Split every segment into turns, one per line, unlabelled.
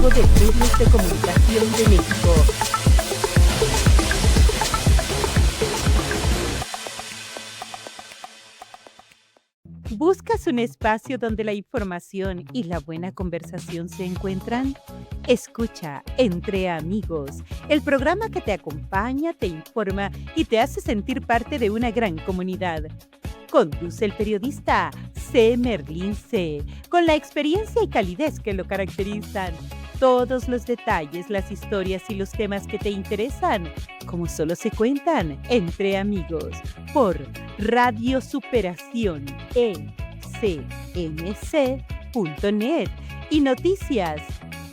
de Medios de Comunicación de México. ¿Buscas un espacio donde la información y la buena conversación se encuentran? Escucha Entre Amigos, el programa que te acompaña, te informa y te hace sentir parte de una gran comunidad. Conduce el periodista C. Merlín C., con la experiencia y calidez que lo caracterizan. Todos los detalles, las historias y los temas que te interesan, como solo se cuentan Entre Amigos, por Radio Superación ecmc.net y noticias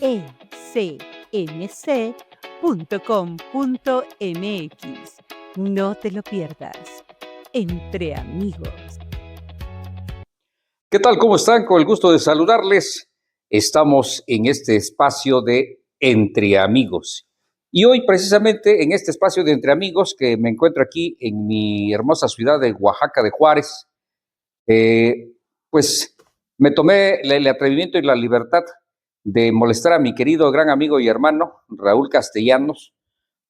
ecmc.com.mx. No te lo pierdas. Entre Amigos.
¿Qué tal? ¿Cómo están? Con el gusto de saludarles. Estamos en este espacio de Entre Amigos. Y hoy, precisamente, en este espacio de Entre Amigos, que me encuentro aquí en mi hermosa ciudad de Oaxaca de Juárez, pues me tomé el atrevimiento y la libertad de molestar a mi querido gran amigo y hermano, Raúl Castellanos,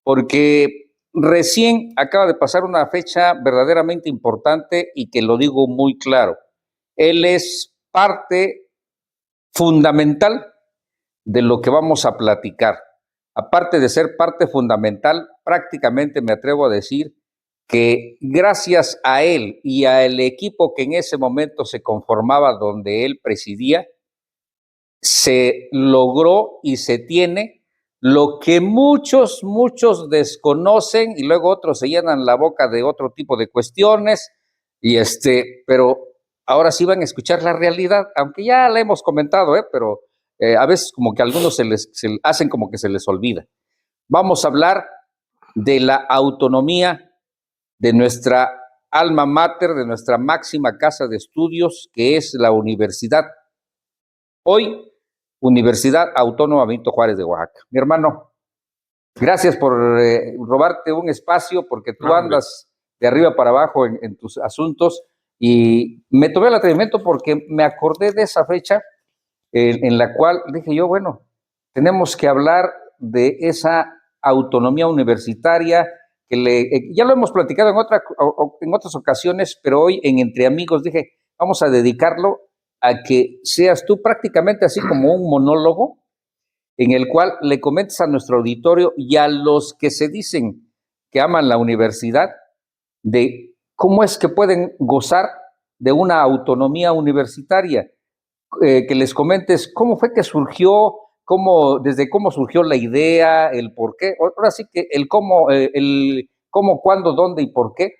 porque recién acaba de pasar una fecha verdaderamente importante y que lo digo muy claro. Él es parte fundamental de lo que vamos a platicar. Aparte de ser parte fundamental, prácticamente me atrevo a decir que gracias a él y al equipo que en ese momento se conformaba donde él presidía, se logró y se tiene lo que muchos desconocen y luego otros se llenan la boca de otro tipo de cuestiones, pero ahora sí van a escuchar la realidad, aunque ya la hemos comentado, pero a veces como que a algunos se hacen como que se les olvida. Vamos a hablar de la autonomía de nuestra alma mater, de nuestra máxima casa de estudios, que es la universidad. Hoy, Universidad Autónoma Benito Juárez de Oaxaca. Mi hermano, gracias por robarte un espacio, porque tú andas de arriba para abajo en tus asuntos, y me tomé el atrevimiento porque me acordé de esa fecha en la cual dije yo, bueno, tenemos que hablar de esa autonomía universitaria que ya lo hemos platicado en otras ocasiones, pero hoy en Entre Amigos dije, vamos a dedicarlo a que seas tú prácticamente así como un monólogo en el cual le comentes a nuestro auditorio y a los que se dicen que aman la universidad de cómo es que pueden gozar de una autonomía universitaria, que les comentes cómo fue que surgió, desde cómo surgió la idea, el por qué, ahora sí que el cómo, cuándo, dónde y por qué,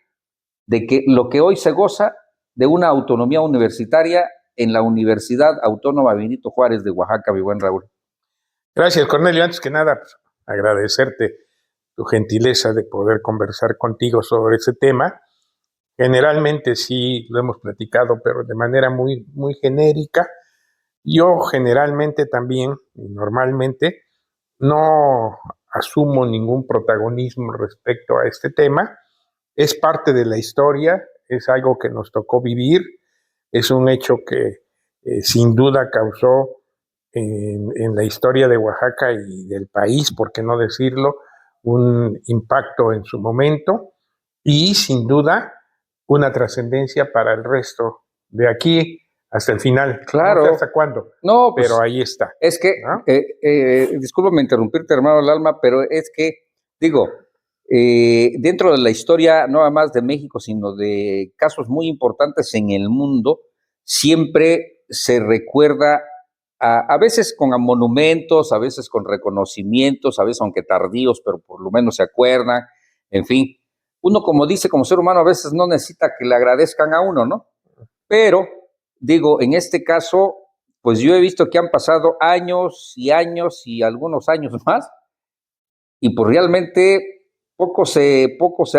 de que lo que hoy se goza de una autonomía universitaria en la Universidad Autónoma Benito Juárez de Oaxaca, mi buen Raúl.
Gracias, Cornelio. Antes que nada, pues, agradecerte tu gentileza de poder conversar contigo sobre ese tema. Generalmente sí lo hemos platicado, pero de manera muy, muy genérica. Yo generalmente también, y normalmente, no asumo ningún protagonismo respecto a este tema. Es parte de la historia, es algo que nos tocó vivir, es un hecho que sin duda causó en la historia de Oaxaca y del país, por qué no decirlo, un impacto en su momento y sin duda una trascendencia para el resto de aquí hasta el final.
Claro.
No sé hasta cuándo,
no, pues,
pero ahí está.
Es que,
¿no?
discúlpame interrumpirte, hermano del alma, pero es que, digo, dentro de la historia no nada más de México, sino de casos muy importantes en el mundo, siempre se recuerda a veces con monumentos, a veces con reconocimientos, a veces aunque tardíos, pero por lo menos se acuerdan, en fin. Uno, como dice, como ser humano, a veces no necesita que le agradezcan a uno, ¿no? Pero, digo, en este caso, pues yo he visto que han pasado años y algunos años más, y pues realmente poco se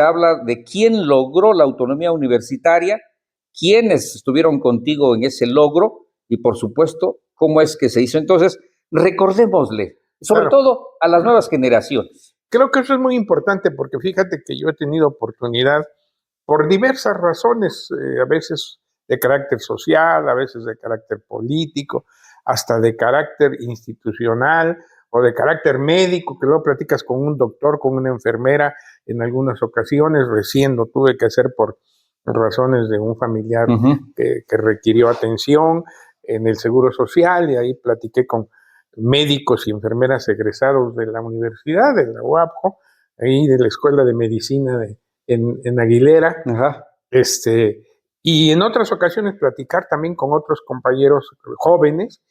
habla de quién logró la autonomía universitaria, quiénes estuvieron contigo en ese logro y por supuesto cómo es que se hizo. Entonces, recordémosle, sobre todo a las nuevas generaciones.
Creo que eso es muy importante porque fíjate que yo he tenido oportunidad por diversas razones, a veces de carácter social, a veces de carácter político, hasta de carácter institucional o de carácter médico, que luego platicas con un doctor, con una enfermera, en algunas ocasiones. Recién lo tuve que hacer por razones de un familiar que requirió atención en el Seguro Social, y ahí platiqué con médicos y enfermeras egresados de la universidad, de la UAPJO, ahí de la Escuela de Medicina en Aguilera.
Ajá.
Y en otras ocasiones platicar también con otros compañeros jóvenes,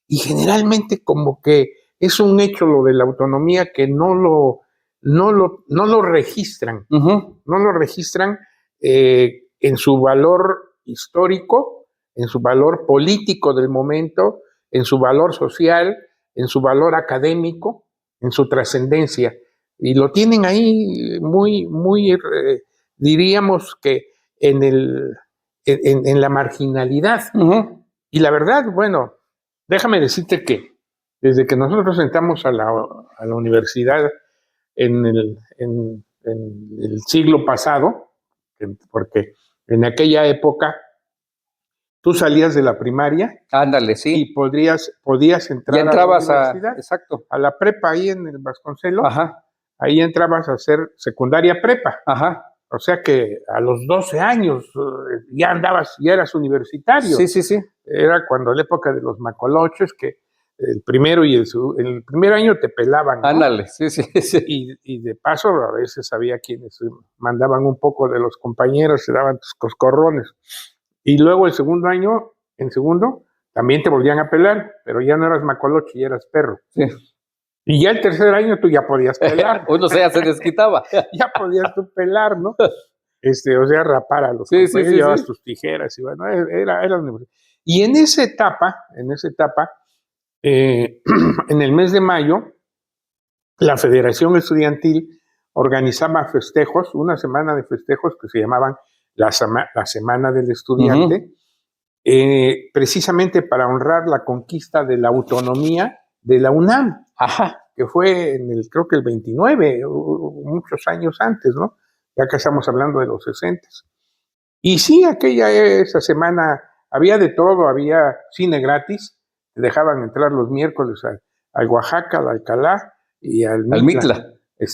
y generalmente como que es un hecho lo de la autonomía que no lo registran, no lo registran en su valor histórico, en su valor político del momento, en su valor social, en su valor académico, en su trascendencia. Y lo tienen ahí muy, muy, diríamos que en la marginalidad. Y la verdad, bueno, déjame decirte que desde que nosotros entramos a la universidad en el siglo pasado, porque en aquella época tú salías de la primaria.
Ándale, sí.
Y podías entrar
ya entrabas
a la universidad.
Exacto.
A la prepa ahí en el Vasconcelos.
Ajá.
Ahí entrabas a hacer secundaria prepa.
Ajá.
O sea que a los 12 años ya eras universitario.
Sí.
Era cuando la época de los macoloches, que el primero y el primer año te pelaban, ¿no?
Ándale, sí.
Y de paso a veces había quienes mandaban un poco de los compañeros, se daban tus coscorrones. Y luego el segundo año, también te volvían a pelar, pero ya no eras macoloche, ya eras perro.
Sí.
Y ya el tercer año tú ya podías pelar.
Uno ya se desquitaba.
Ya podías tú pelar, ¿no? O sea, rapar a los compañeros, llevabas tus tijeras, y bueno, era la universidad. Y en esa etapa, en el mes de mayo, la Federación Estudiantil organizaba festejos, una semana de festejos que se llamaban la Semana del Estudiante, precisamente para honrar la conquista de la autonomía de la UNAM.
Ajá.
Que fue creo que el 29, muchos años antes, ¿no? Ya que estamos hablando de los 60. Y sí, esa semana había de todo, había cine gratis, te dejaban entrar los miércoles al Oaxaca, al Alcalá y al
Mitla.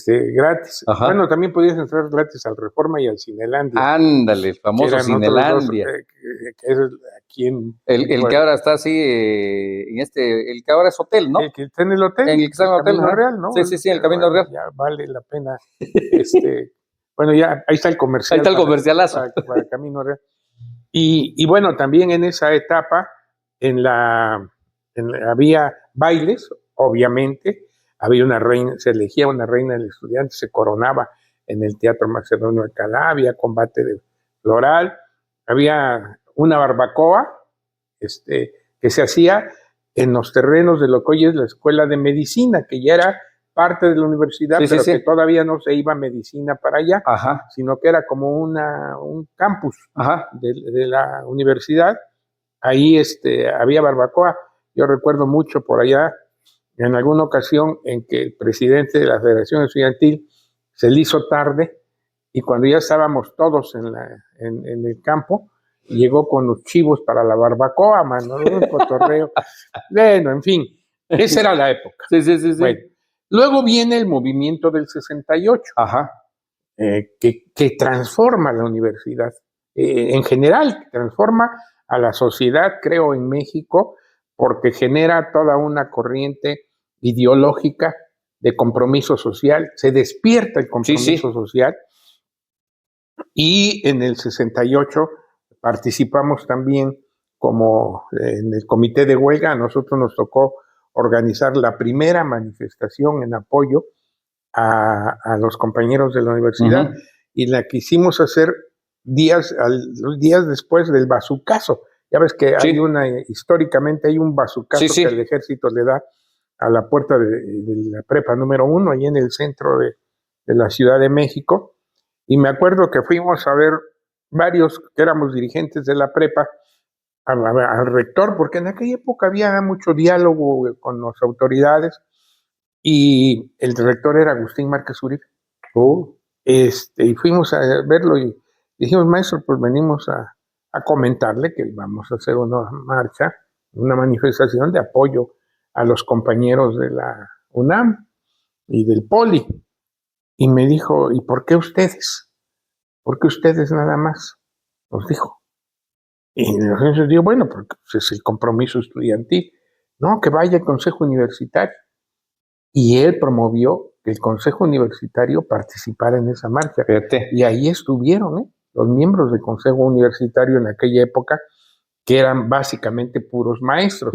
Gratis.
Ajá.
Bueno, también podías entrar gratis al Reforma y al Cinelandia.
Ándale, el famoso Cinelandia.
Que es aquí
el que ahora está así, el que ahora es hotel, ¿no?
El que está en el hotel.
En el que está en el
Camino Real, ¿no?
Sí, el Camino Real.
Ya vale la pena. Bueno, ya ahí está el comercial.
Ahí está el comercialazo.
Para el Camino Real. Y bueno, también en esa etapa, había bailes, obviamente. Había una reina, se elegía una reina del estudiante, se coronaba en el Teatro Macedonio Alcalá, había combate floral, había una barbacoa que se hacía en los terrenos de lo que hoy es la Escuela de Medicina, que ya era parte de la universidad, pero que todavía no se iba medicina para allá, sino que era como un campus de la universidad. Ahí había barbacoa. Yo recuerdo mucho por allá, en alguna ocasión en que el presidente de la Federación Estudiantil se le hizo tarde, y cuando ya estábamos todos en el campo, llegó con los chivos para la barbacoa, mano, un cotorreo. Bueno, en fin, esa era la época.
Sí.
Bueno, luego viene el movimiento del 68, que transforma la universidad, en general, transforma a la sociedad, creo, en México, porque genera toda una corriente ideológica de compromiso social, se despierta el compromiso social, y en el 68 participamos también como en el comité de huelga. A nosotros nos tocó organizar la primera manifestación en apoyo a los compañeros de la universidad, y la quisimos hacer días después del bazucazo. Ya ves que históricamente hay un bazucazo que el ejército le da a la puerta de la prepa número 1, ahí en el centro de la Ciudad de México. Y me acuerdo que fuimos a ver varios que éramos dirigentes de la prepa al rector, porque en aquella época había mucho diálogo con las autoridades, y el rector era Agustín Márquez Uribe. Y fuimos a verlo y dijimos: maestro, pues venimos a comentarle que vamos a hacer una marcha, una manifestación de apoyo a los compañeros de la UNAM y del Poli. Y me dijo, ¿y por qué ustedes? ¿Por qué ustedes nada más? Nos dijo. Y nosotros digo, bueno, porque es el compromiso estudiantil. No, que vaya al Consejo Universitario. Y él promovió que el Consejo Universitario participara en esa marcha.
Fíjate.
Y ahí estuvieron, los miembros del Consejo Universitario en aquella época, que eran básicamente puros maestros,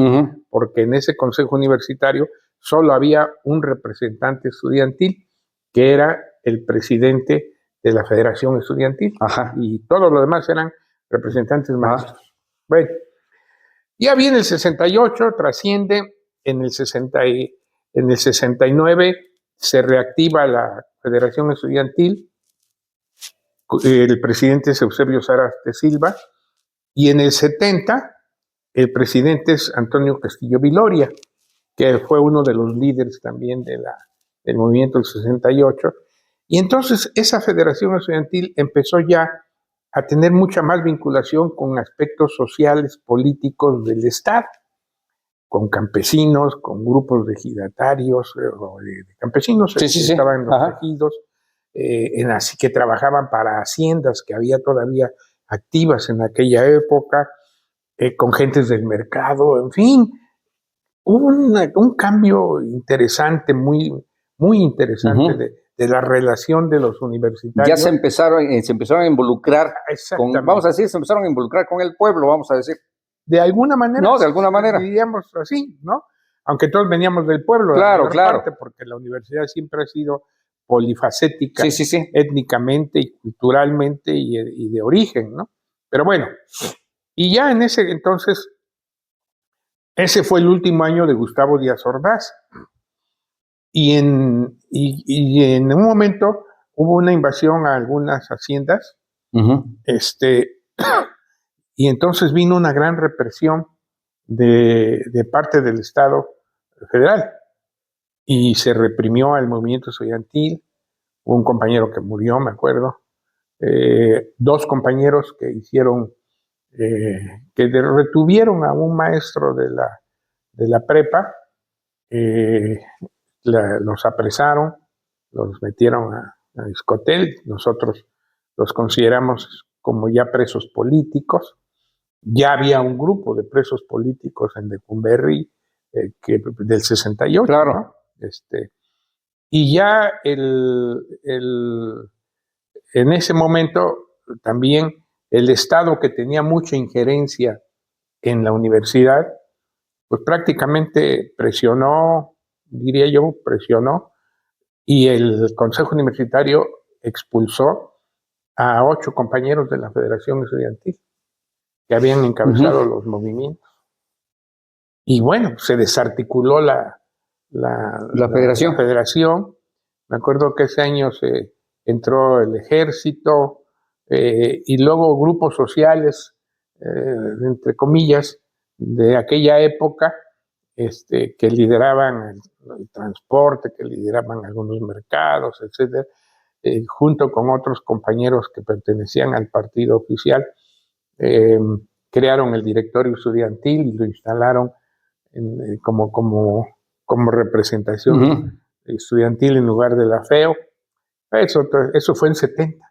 porque en ese Consejo Universitario solo había un representante estudiantil, que era el presidente de la Federación Estudiantil, y todos los demás eran representantes maestros. Bueno, ya viene el 68, trasciende, en el 69 se reactiva la Federación Estudiantil, el presidente es Eusebio Zárate Silva, y en el 70 el presidente es Antonio Castillo Viloria, que fue uno de los líderes también del movimiento del 68. Y entonces esa federación estudiantil empezó ya a tener mucha más vinculación con aspectos sociales, políticos del Estado, con campesinos, con grupos de ejidatarios, de campesinos que estaban en los ejidos, así que trabajaban para haciendas que había todavía activas en aquella época, con gentes del mercado, en fin, hubo un cambio interesante, muy interesante de la relación de los universitarios.
Ya se empezaron a involucrar, vamos a decir, se empezaron a involucrar con el pueblo, vamos a decir.
De alguna manera.
No, de alguna manera.
Diríamos así, ¿no? Aunque todos veníamos del pueblo,
claro.
Parte, porque la universidad siempre ha sido polifacética, étnicamente y culturalmente y de origen, ¿no? Pero bueno, y ya en ese entonces, ese fue el último año de Gustavo Díaz Ordaz. Y en un momento hubo una invasión a algunas haciendas, y entonces vino una gran represión de parte del Estado federal, y se reprimió al movimiento estudiantil. Hubo un compañero que murió, me acuerdo, 2 compañeros que hicieron, que retuvieron a un maestro de la prepa, los apresaron, los metieron a Iscotel. Nosotros los consideramos como ya presos políticos. Ya había un grupo de presos políticos en Lecumberri del 68.
Claro.
¿no? Y ya en ese momento también el Estado, que tenía mucha injerencia en la universidad, pues prácticamente presionó, y el Consejo Universitario expulsó a 8 compañeros de la Federación Estudiantil que habían encabezado los movimientos. Y bueno, se desarticuló la federación. Me acuerdo que ese año se entró el ejército, y luego grupos sociales, entre comillas, de aquella época, que lideraban el transporte, que lideraban algunos mercados, etcétera, junto con otros compañeros que pertenecían al partido oficial, crearon el directorio estudiantil y lo instalaron como representación estudiantil en lugar de la FEO. Eso fue en 70.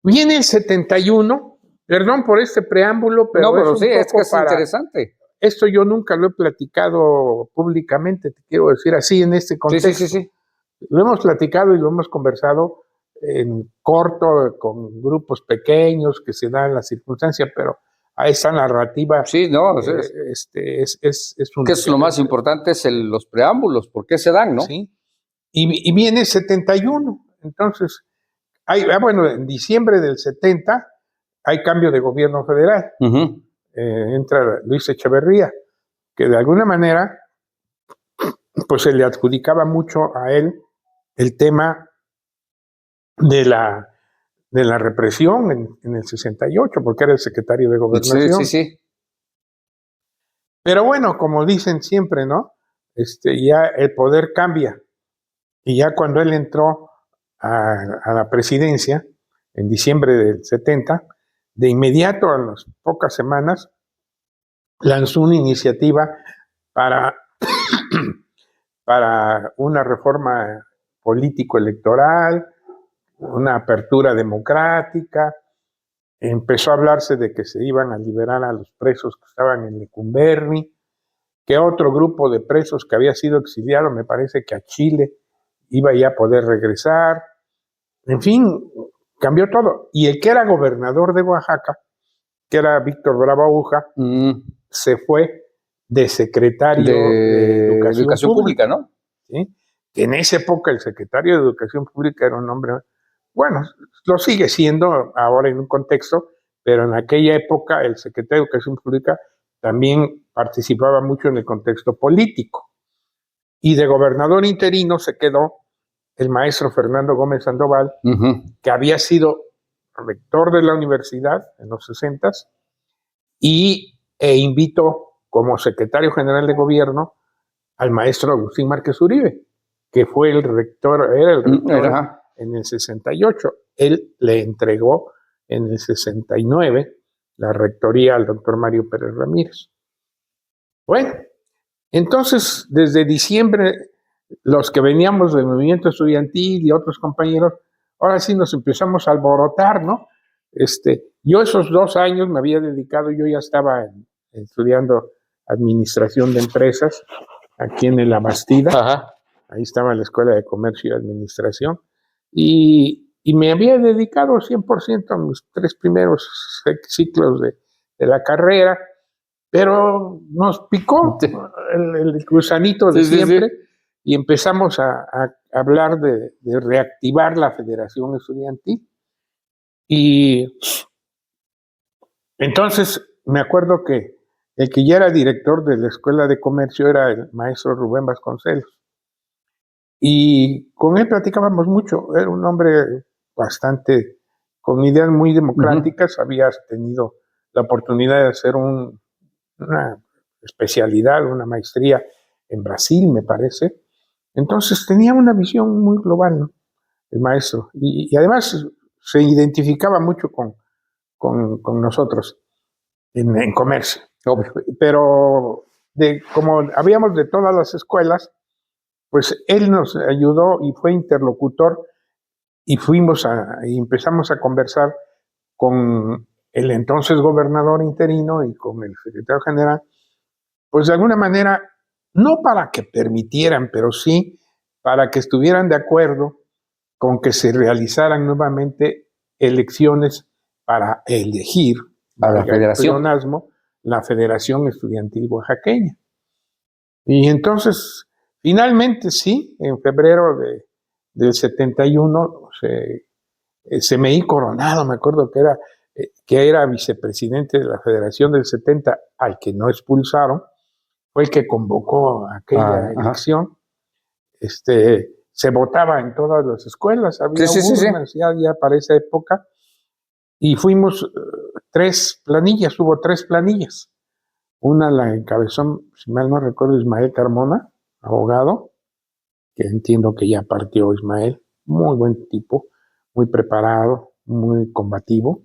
Viene el 71, perdón por este preámbulo, pero
sí, es que es interesante.
Esto yo nunca lo he platicado públicamente, te quiero decir así, en este contexto.
Sí.
Lo hemos platicado y lo hemos conversado en corto, con grupos pequeños que se dan la circunstancia, pero a esa narrativa.
Sí, no,
es un.
Que es lo más importante, es los preámbulos, ¿por qué se dan, no?
Sí. Y viene 71. Entonces, en diciembre del 70 hay cambio de gobierno federal. Entra Luis Echeverría, que de alguna manera pues se le adjudicaba mucho a él el tema de la represión en el 68, porque era el secretario de Gobernación.
Sí.
Pero bueno, como dicen siempre, ¿no? Ya el poder cambia. Y ya cuando él entró a la presidencia, en diciembre del 70, de inmediato, a las pocas semanas, lanzó una iniciativa para para una reforma político-electoral, una apertura democrática. Empezó a hablarse de que se iban a liberar a los presos que estaban en Lecumberri, que otro grupo de presos que había sido exiliado, me parece que a Chile, iba ya a poder regresar. En fin, cambió todo. Y el que era gobernador de Oaxaca, que era Víctor Bravo Aguja, se fue de secretario de
Educación Pública, ¿no?
¿Sí? Que en esa época el secretario de Educación Pública era un hombre, bueno, lo sigue siendo ahora en un contexto, pero en aquella época el secretario de Educación Pública también participaba mucho en el contexto político. Y de gobernador interino se quedó el maestro Fernando Gómez Sandoval, que había sido rector de la universidad en los 60s e invitó como secretario general de gobierno al maestro Agustín Márquez Uribe, que fue el rector, era el rector en el 68. Él le entregó en el 69 la rectoría al doctor Mario Pérez Ramírez. Bueno, entonces desde diciembre, los que veníamos del movimiento estudiantil y otros compañeros, ahora sí nos empezamos a alborotar, ¿no? Yo esos 2 años me había dedicado, yo ya estaba estudiando administración de empresas aquí en el Abastida. Ahí estaba la Escuela de Comercio y Administración, y me había dedicado 100% a mis 3 primeros ciclos de la carrera, pero nos picó el gusanito de siempre, y empezamos a hablar de reactivar la Federación Estudiantil. Y entonces me acuerdo que el que ya era director de la Escuela de Comercio era el maestro Rubén Vasconcelos. Y con él platicábamos mucho. Era un hombre bastante, con ideas muy democráticas. Había tenido la oportunidad de hacer una especialidad, una maestría en Brasil, me parece. Entonces tenía una visión muy global, ¿no? El maestro. Y además se identificaba mucho con nosotros en comercio. Pero como habíamos de todas las escuelas, pues él nos ayudó y fue interlocutor, y y empezamos a conversar con el entonces gobernador interino y con el secretario general, pues de alguna manera, no para que permitieran, pero sí para que estuvieran de acuerdo con que se realizaran nuevamente elecciones para elegir
a la Federación.
La Federación Estudiantil Oaxaqueña. Y entonces, finalmente sí, en febrero del 71 se me hi coronado, me acuerdo que era vicepresidente de la Federación del 70, al que no expulsaron, fue el que convocó aquella elección. Se votaba en todas las escuelas, había urnas ya para esa época, y fuimos 3 planillas, hubo 3 planillas. Una la encabezó, si mal no recuerdo, Ismael Carmona, abogado, que entiendo que ya partió Ismael, muy buen tipo, muy preparado, muy combativo.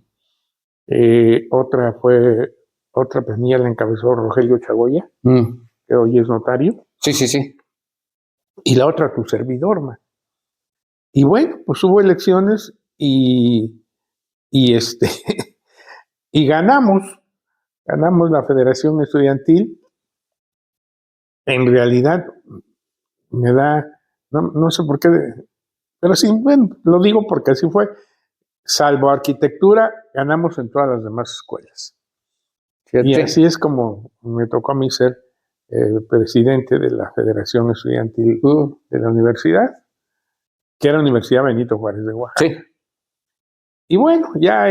Otra planilla la encabezó Rogelio Chagoya, que hoy es notario.
Sí.
Y la otra, tu servidor, man. Y bueno, pues hubo elecciones y y ganamos la Federación Estudiantil. En realidad, me da, no sé por qué, pero sí, bueno, lo digo porque así fue. Salvo arquitectura, ganamos en todas las demás escuelas. Fíjate. Y así es como me tocó a mí ser presidente de la Federación Estudiantil de la universidad, que era la Universidad Benito Juárez de Oaxaca.
Sí.
Y bueno, ya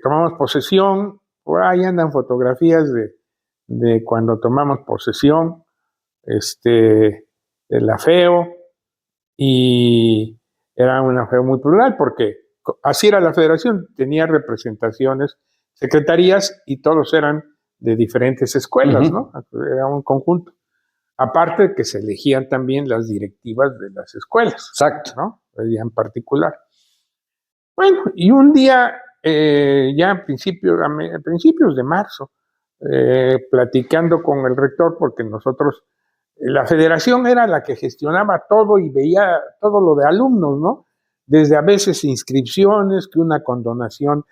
tomamos posesión. Por ahí andan fotografías de cuando tomamos posesión de la FEO, y era una FEO muy plural, porque así era la federación, tenía representaciones, secretarías, y todos eran de diferentes escuelas, ¿no? Era un conjunto. Aparte que se elegían también las directivas de las escuelas.
Exacto.
¿No? En particular. Bueno, y un día, ya a principios de marzo, platicando con el rector, porque nosotros la federación era la que gestionaba todo y veía todo lo de alumnos, ¿no? Desde a veces inscripciones, que una condonación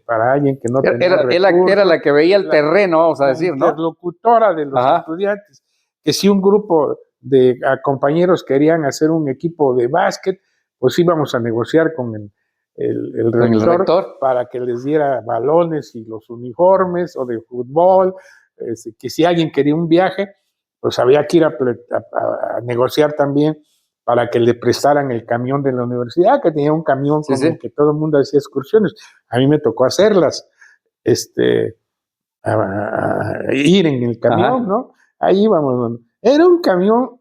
para alguien que no tenía recursos.
Era la que veía el terreno, vamos a decir, ¿no?
La interlocutora de los estudiantes. Que si un grupo de compañeros querían hacer un equipo de básquet, pues íbamos a negociar con el rector para que les diera balones y los uniformes, o de fútbol, que si alguien quería un viaje, pues había que ir a negociar también para que le prestaran el camión de la universidad, que tenía un camión con el que todo el mundo hacía excursiones. A mí me tocó hacerlas, ir en el camión, ¿no? Ahí íbamos. Era un camión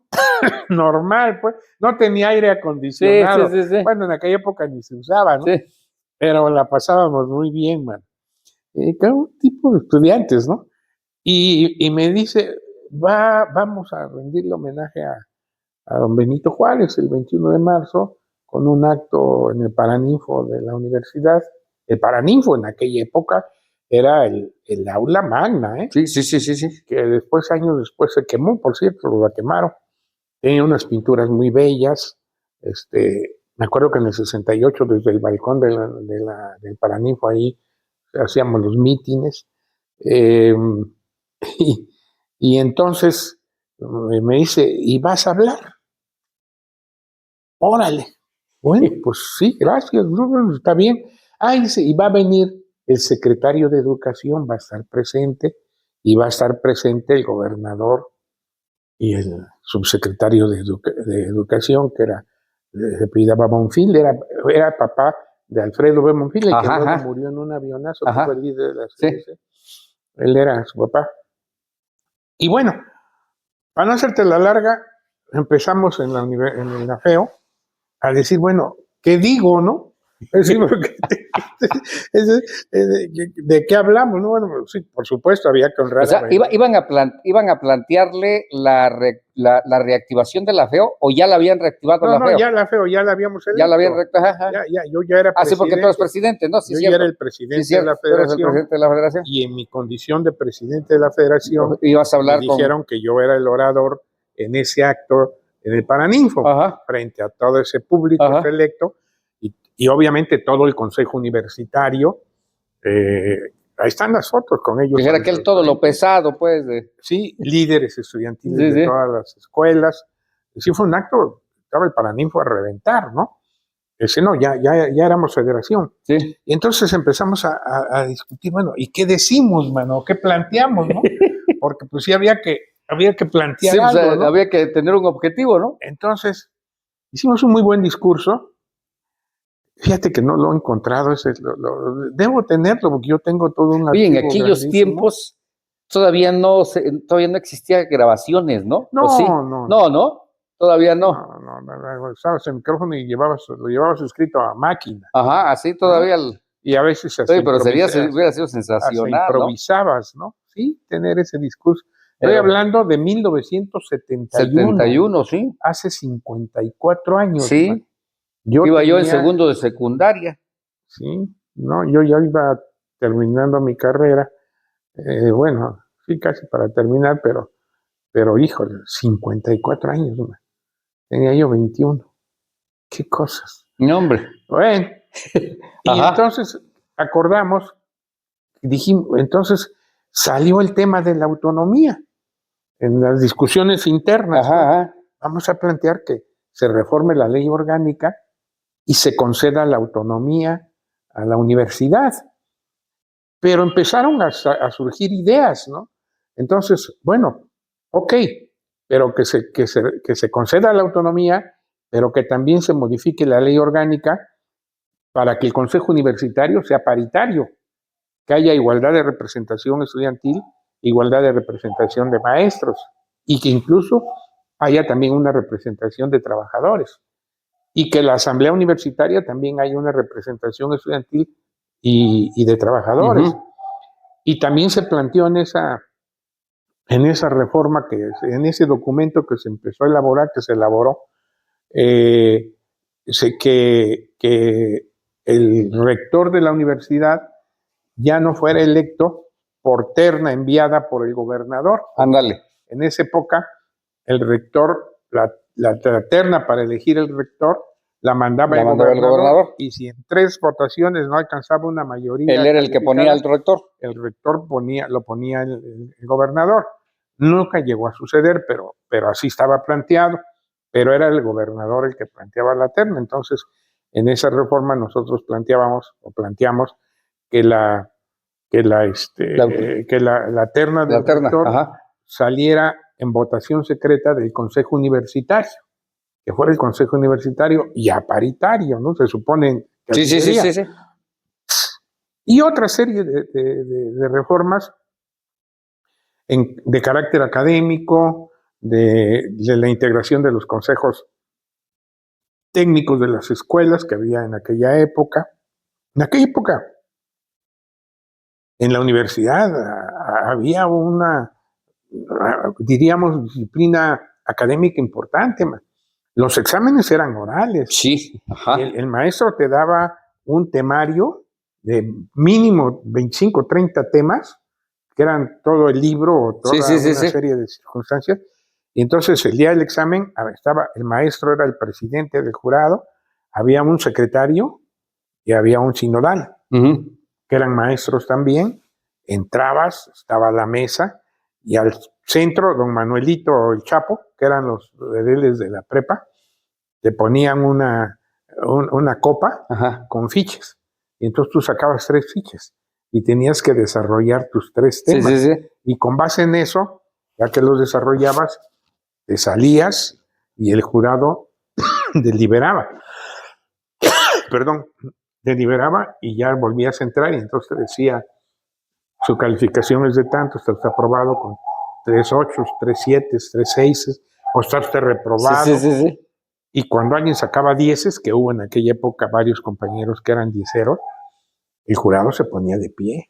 normal, pues, no tenía aire acondicionado. Sí. Bueno, en aquella época ni se usaba, ¿no? Sí. Pero la pasábamos muy bien, man. Cada un tipo de estudiantes, ¿no? Y me dice, vamos a rendirle homenaje a don Benito Juárez el 21 de marzo con un acto en el Paraninfo de la universidad. El Paraninfo en aquella época era el aula magna, ¿eh?
Sí.
Que después, años después, se quemó, por cierto, lo quemaron. Tenía unas pinturas muy bellas. Me acuerdo que en el 68, desde el balcón del Paraninfo, ahí hacíamos los mítines. Y entonces me dice, ¿y vas a hablar? Órale. Bueno, pues sí, gracias, está bien. Dice, y va a venir el secretario de Educación, va a estar presente, y va a estar presente el gobernador y el subsecretario de Educación, que se apellidaba Bonfil, era papá de Alfredo B. Bonfil, el que luego murió en un avionazo, que fue el líder de la CDC. Sí. Él era su papá. Y bueno, para no hacerte la larga, empezamos en la FEO a decir, bueno, ¿qué digo, no? Es decir, ¿de qué hablamos? ¿No? Bueno, sí, por supuesto, había que honrar.
O sea, ¿iban a plantearle la reactivación de la FEO o ya la habían reactivado la FEO?
No, ya la FEO, ya la habíamos electo.
Ya la habían reactivado.
Yo ya era presidente.
Sí, porque tú eres presidente, ¿no? Sí,
yo ya era el presidente de la Federación. Y en mi condición de presidente de la Federación,
ibas a hablar
me dijeron que yo era el orador en ese acto en el Paraninfo, frente a todo ese público selecto, y obviamente todo el consejo universitario. Ahí están las fotos con ellos.
Era aquel todo lo pesado, pues.
Sí, líderes estudiantiles de todas las escuelas. Sí, fue un acto, estaba el Paraninfo a reventar, ¿no? No, ya éramos federación.
Sí.
Y entonces empezamos a discutir, bueno, ¿y qué decimos, mano? ¿Qué planteamos, no? Porque pues sí había que plantear algo,
o sea,
¿no?
Había que tener un objetivo, ¿no?
Entonces, hicimos un muy buen discurso. Fíjate que no lo he encontrado, debo tenerlo porque yo tengo todo un
archivo. Oye, en aquellos tiempos todavía no existían grabaciones, ¿no?
No,
¿sí? No, todavía no.
No, usabas el micrófono y lo llevabas escrito a máquina.
Así todavía.
Y a veces así.
Oye, pero hubiera sido sensacional,
improvisabas, ¿no? Sí, tener ese discurso. Estoy hablando de 1971.
Sí.
Hace 54 años.
Sí.
¿No?
Iba yo en segundo de secundaria.
Sí, no, yo ya iba terminando mi carrera. Bueno, sí, casi para terminar, pero híjole, 54 años, ¿no? Tenía yo 21. ¿Qué cosas?
No, hombre.
Bueno, y entonces acordamos, dijimos, entonces salió el tema de la autonomía en las discusiones internas. ¿No? Vamos a plantear que se reforme la ley orgánica y se conceda la autonomía a la universidad. Pero empezaron a surgir ideas, ¿no? Entonces, bueno, ok, pero que se conceda la autonomía, pero que también se modifique la ley orgánica para que el Consejo Universitario sea paritario, que haya igualdad de representación estudiantil, igualdad de representación de maestros, y que incluso haya también una representación de trabajadores. Y que la asamblea universitaria también haya una representación estudiantil y de trabajadores. Y también se planteó en esa reforma, en ese documento que se empezó a elaborar, que se elaboró, que el rector de la universidad ya no fuera electo por terna enviada por el gobernador.
Ándale.
En esa época el rector, la terna para elegir el rector, la mandaba el
gobernador,
gobernador, y si en 3 votaciones no alcanzaba una mayoría,
él era el que ponía al rector.
El rector lo ponía el gobernador. Nunca llegó a suceder, pero así estaba planteado, pero era el gobernador el que planteaba la terna. Entonces, en esa reforma nosotros planteamos que la terna del rector saliera en votación secreta del Consejo Universitario, que fuera el Consejo Universitario ya paritario, ¿no? Se supone que así sería.
Sí.
Y otra serie de reformas de carácter académico, de la integración de los consejos técnicos de las escuelas que había en aquella época. En aquella época, en la universidad había una, diríamos, disciplina académica importante. Los exámenes eran orales.
Sí.
El maestro te daba un temario de mínimo 25, 30 temas, que eran todo el libro o toda una serie de circunstancias. Y entonces el día del examen el maestro era el presidente del jurado, había un secretario y había un sinodal, que eran maestros también. Entrabas, estaba la mesa, y al centro, don Manuelito el Chapo, que eran los rebeles de la prepa, te ponían una copa con fichas. Y entonces tú sacabas 3 fichas y tenías que desarrollar tus 3 temas. Y con base en eso, ya que los desarrollabas, te salías y el jurado deliberaba. Deliberaba y ya volvías a entrar, y entonces te decía, su calificación es de tanto, está aprobado con 3 8, 3 7, 3 6, o está usted reprobado. Y cuando alguien sacaba 10, que hubo en aquella época varios compañeros que eran 10eros, el jurado se ponía de pie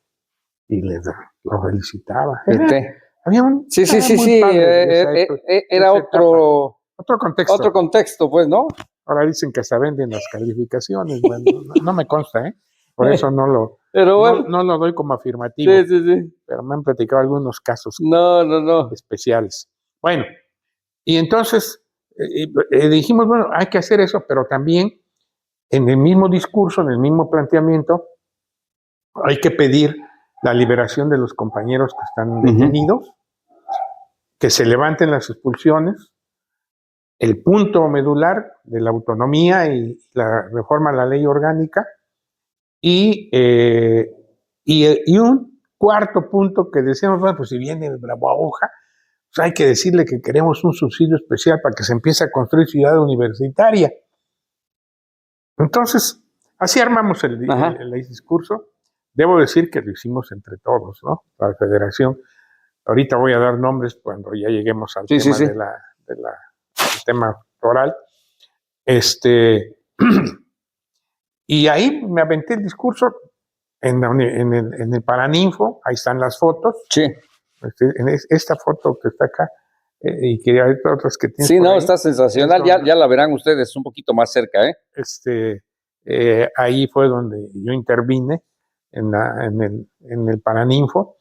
y lo felicitaba. Había un
era otro
contexto.
Otro contexto, pues, ¿no?
Ahora dicen que se venden las calificaciones. Bueno, no me consta, por eso no lo doy como afirmativo. Pero me han platicado algunos casos especiales. Bueno, y entonces dijimos, bueno, hay que hacer eso, pero también en el mismo discurso, en el mismo planteamiento, hay que pedir la liberación de los compañeros que están detenidos, que se levanten las expulsiones, el punto medular de la autonomía y la reforma a la ley orgánica, y un cuarto punto que decíamos, bueno, pues si viene Bravo-Aguja, pues hay que decirle que queremos un subsidio especial para que se empiece a construir ciudad universitaria. Entonces, así armamos el discurso. Debo decir que lo hicimos entre todos, ¿no? La federación. Ahorita voy a dar nombres cuando ya lleguemos al tema del tema oral. Y ahí me aventé el discurso en el Paraninfo. Ahí están las fotos.
Sí.
En esta foto que está acá, y que hay otras que tienes.
Sí, no, está sensacional. Ya la verán ustedes un poquito más cerca,
ahí fue donde yo intervine en el Paraninfo.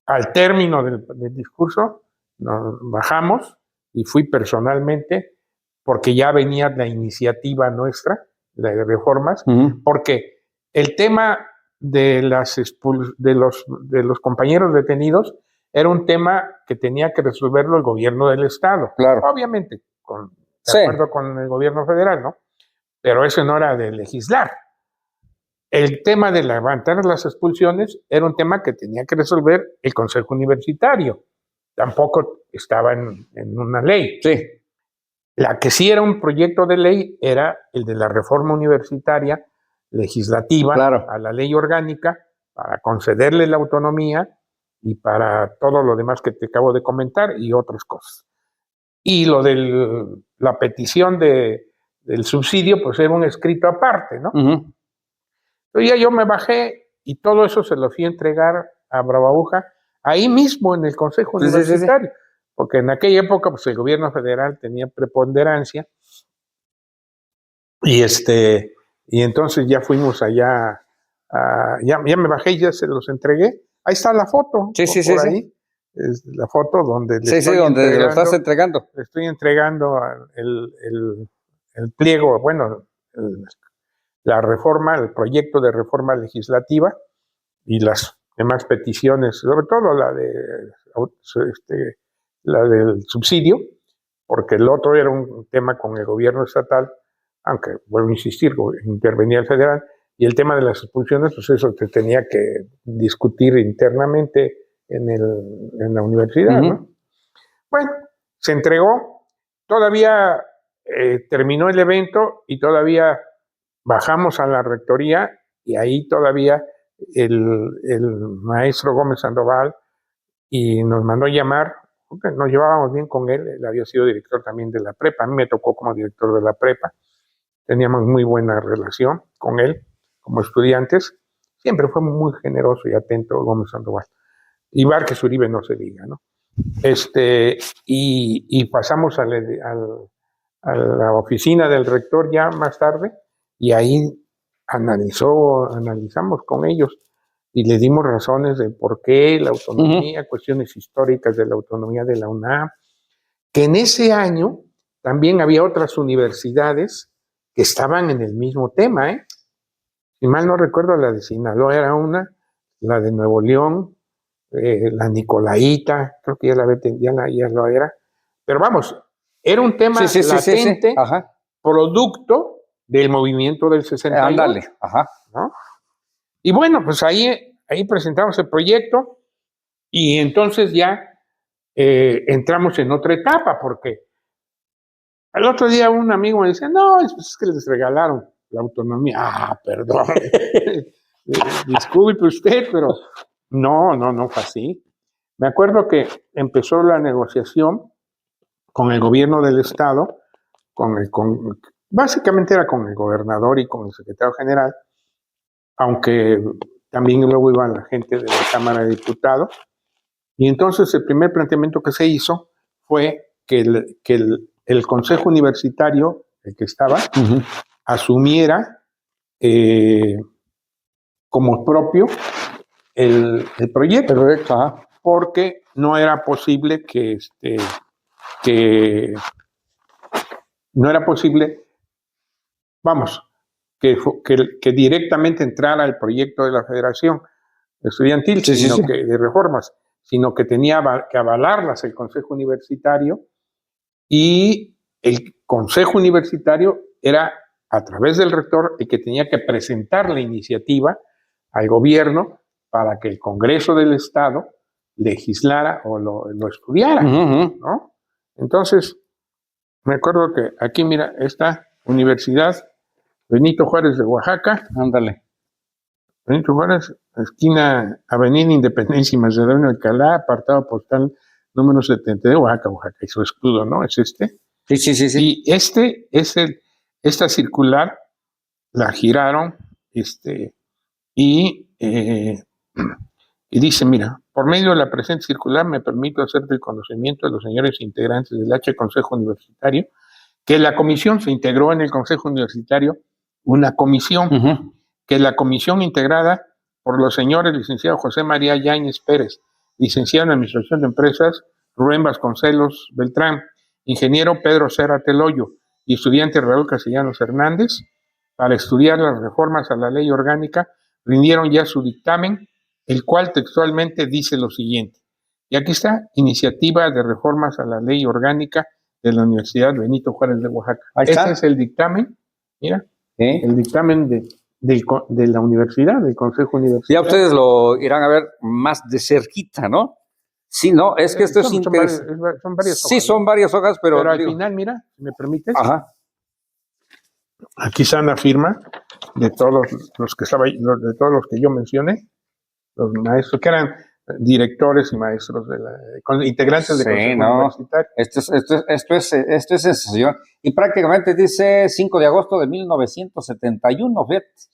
Al término del discurso nos bajamos y fui personalmente, porque ya venía la iniciativa nuestra de reformas, porque el tema de los compañeros detenidos era un tema que tenía que resolverlo el gobierno del Estado.
Claro.
Obviamente, de acuerdo con el gobierno federal, ¿no? Pero eso no era de legislar. El tema de levantar las expulsiones era un tema que tenía que resolver el Consejo Universitario. Tampoco estaba en una ley.
Sí.
La que sí era un proyecto de ley era el de la reforma universitaria legislativa a la ley orgánica, para concederle la autonomía y para todo lo demás que te acabo de comentar y otras cosas. Y lo de la petición del subsidio, pues era un escrito aparte, ¿no? Entonces ya yo me bajé y todo eso se lo fui a entregar a Bravo-Aguja ahí mismo en el Consejo Universitario, porque en aquella época pues el gobierno federal tenía preponderancia, y entonces ya fuimos allá, ya me bajé y ya se los entregué. Ahí está la foto, ahí. es la foto donde
donde lo estás entregando.
Le estoy entregando el pliego, bueno, la reforma, el proyecto de reforma legislativa y las demás peticiones, sobre todo la del subsidio, porque el otro era un tema con el gobierno estatal, aunque, vuelvo a insistir, intervenía el federal, y el tema de las expulsiones, pues eso se tenía que discutir internamente en la universidad, ¿no? Bueno, se entregó, todavía terminó el evento y todavía bajamos a la rectoría y ahí todavía el maestro Gómez Sandoval y nos mandó llamar, porque nos llevábamos bien con él había sido director también de la prepa, a mí me tocó como director de la prepa, teníamos muy buena relación con él como estudiantes, siempre fue muy generoso y atento Gómez Sandoval. Y Várquez Uribe no se diga, ¿no? Y pasamos a la oficina del rector ya más tarde y ahí analizamos con ellos y le dimos razones de por qué la autonomía, cuestiones históricas de la autonomía de la UNAM, que en ese año también había otras universidades que estaban en el mismo tema, ¿eh? Si mal no recuerdo, la de Sinaloa era una, la de Nuevo León, la Nicolaita, creo que ya lo era. Pero vamos, era un tema latente, producto del movimiento del 68.
Ándale,
¿no? Y bueno, pues ahí presentamos el proyecto y entonces ya entramos en otra etapa, porque al otro día un amigo me dice, no, es que les regalaron la autonomía. Ah, perdón, disculpe usted, pero no fue así. Me acuerdo que empezó la negociación con el gobierno del estado, básicamente era con el gobernador y con el secretario general, aunque también luego iba la gente de la Cámara de Diputados. Y entonces el primer planteamiento que se hizo fue que el Consejo Universitario, el que estaba, asumiera como propio el proyecto, porque no era posible que directamente entrara el proyecto de la Federación Estudiantil, de reformas, sino que tenía que avalarlas el Consejo Universitario, y el Consejo Universitario era, a través del rector, el que tenía que presentar la iniciativa al gobierno para que el Congreso del Estado legislara o lo estudiara, ¿no? Entonces, me acuerdo que aquí, mira, esta Universidad Benito Juárez de Oaxaca.
Ándale.
Benito Juárez, esquina Avenida Independencia y Macedonio Alcalá, apartado postal número 70 de Oaxaca, y su escudo, ¿no? Es este.
Sí.
Y esta circular la giraron, y dice, mira, por medio de la presente circular me permito hacer del conocimiento de los señores integrantes del H Consejo Universitario que la comisión se integró en el Consejo Universitario una comisión, que la comisión integrada por los señores licenciado José María Yáñez Pérez, licenciado en Administración de Empresas, Rubén Vasconcelos Beltrán, ingeniero Pedro Cera Teloyo y estudiante Raúl Castellanos Hernández, para estudiar las reformas a la ley orgánica, rindieron ya su dictamen, el cual textualmente dice lo siguiente. Y aquí está, iniciativa de reformas a la ley orgánica de la Universidad Benito Juárez de Oaxaca. Este es el dictamen, mira, el dictamen de la universidad, del Consejo Universitario.
Ya ustedes lo irán a ver más de cerquita, ¿no? Sí, no, es que esto es interesante.
Son varias hojas.
Sí, son varias hojas, pero
al final, mira, si me permites.
Ajá.
Aquí está la firma de todos los que yo mencioné, los maestros que eran directores y maestros integrantes del Consejo Universitario.
Esto es sensación. Y prácticamente dice 5 de agosto de 1971,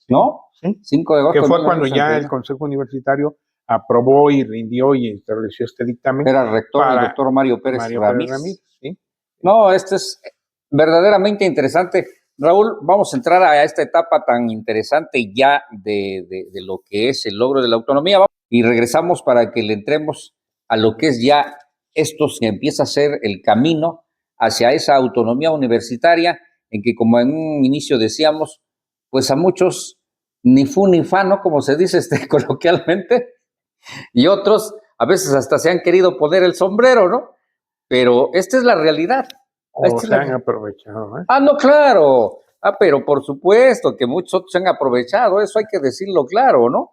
¿no?
Sí.
5 de agosto.
Que fue cuando ya el Consejo Universitario aprobó y rindió y estableció este dictamen.
Era el rector, el doctor Mario Pérez Ramírez.
¿Sí?
No, esto es verdaderamente interesante. Raúl, vamos a entrar a esta etapa tan interesante ya de lo que es el logro de la autonomía, y regresamos para que le entremos a lo que es ya esto que empieza a ser el camino hacia esa autonomía universitaria en que, como en un inicio decíamos, pues a muchos ni fu ni fa, ¿no? Como se dice coloquialmente, y otros a veces hasta se han querido poner el sombrero, ¿no? Pero esta es la realidad.
O se han aprovechado, ¿eh?
Ah, no, claro. Ah, pero por supuesto que muchos otros se han aprovechado, eso hay que decirlo claro, ¿no?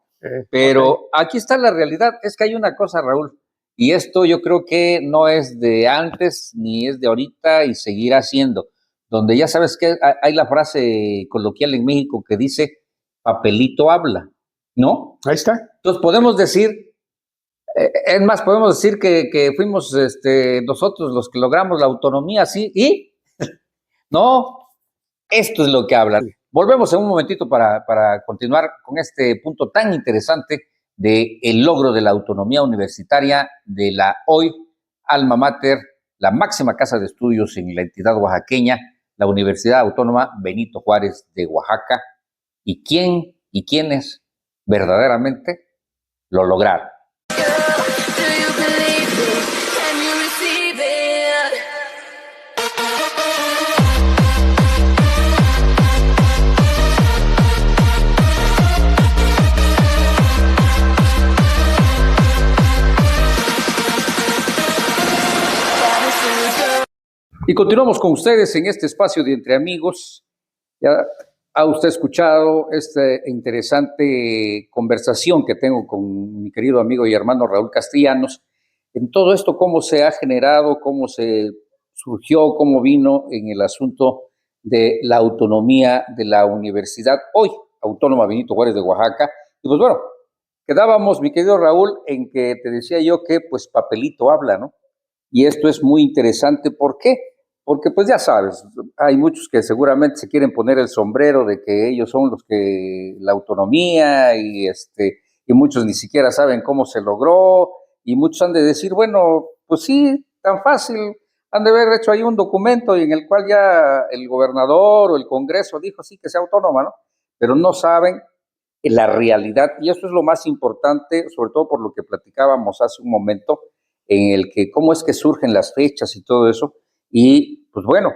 Pero aquí está la realidad, es que hay una cosa, Raúl, y esto yo creo que no es de antes ni es de ahorita y seguirá siendo, donde ya sabes que hay la frase coloquial en México que dice, papelito habla, ¿no?
Ahí está.
Entonces podemos decir, es más, podemos decir que fuimos nosotros los que logramos la autonomía, ¿sí? ¿Y? No, esto es lo que hablan. Volvemos en un momentito para continuar con este punto tan interesante del logro de la autonomía universitaria de la hoy alma mater, la máxima casa de estudios en la entidad oaxaqueña, la Universidad Autónoma Benito Juárez de Oaxaca. ¿Y quién y quiénes verdaderamente lo lograron? Y continuamos con ustedes en este espacio de Entre Amigos. Ya ha usted escuchado esta interesante conversación que tengo con mi querido amigo y hermano Raúl Castellanos. En todo esto, cómo se ha generado, cómo se surgió, cómo vino en el asunto de la autonomía de la Universidad hoy Autónoma Benito Juárez de Oaxaca. Y pues bueno, quedábamos, mi querido Raúl, en que te decía yo que pues papelito habla, ¿no? Y esto es muy interesante. ¿Por qué? Porque pues ya sabes, hay muchos que seguramente se quieren poner el sombrero de que ellos son los que la autonomía y muchos ni siquiera saben cómo se logró y muchos han de decir, bueno, pues sí, tan fácil, han de haber hecho ahí un documento en el cual ya el gobernador o el Congreso dijo sí que sea autónoma, ¿no? Pero no saben la realidad y eso es lo más importante, sobre todo por lo que platicábamos hace un momento, en el que cómo es que surgen las fechas y todo eso. Y pues bueno,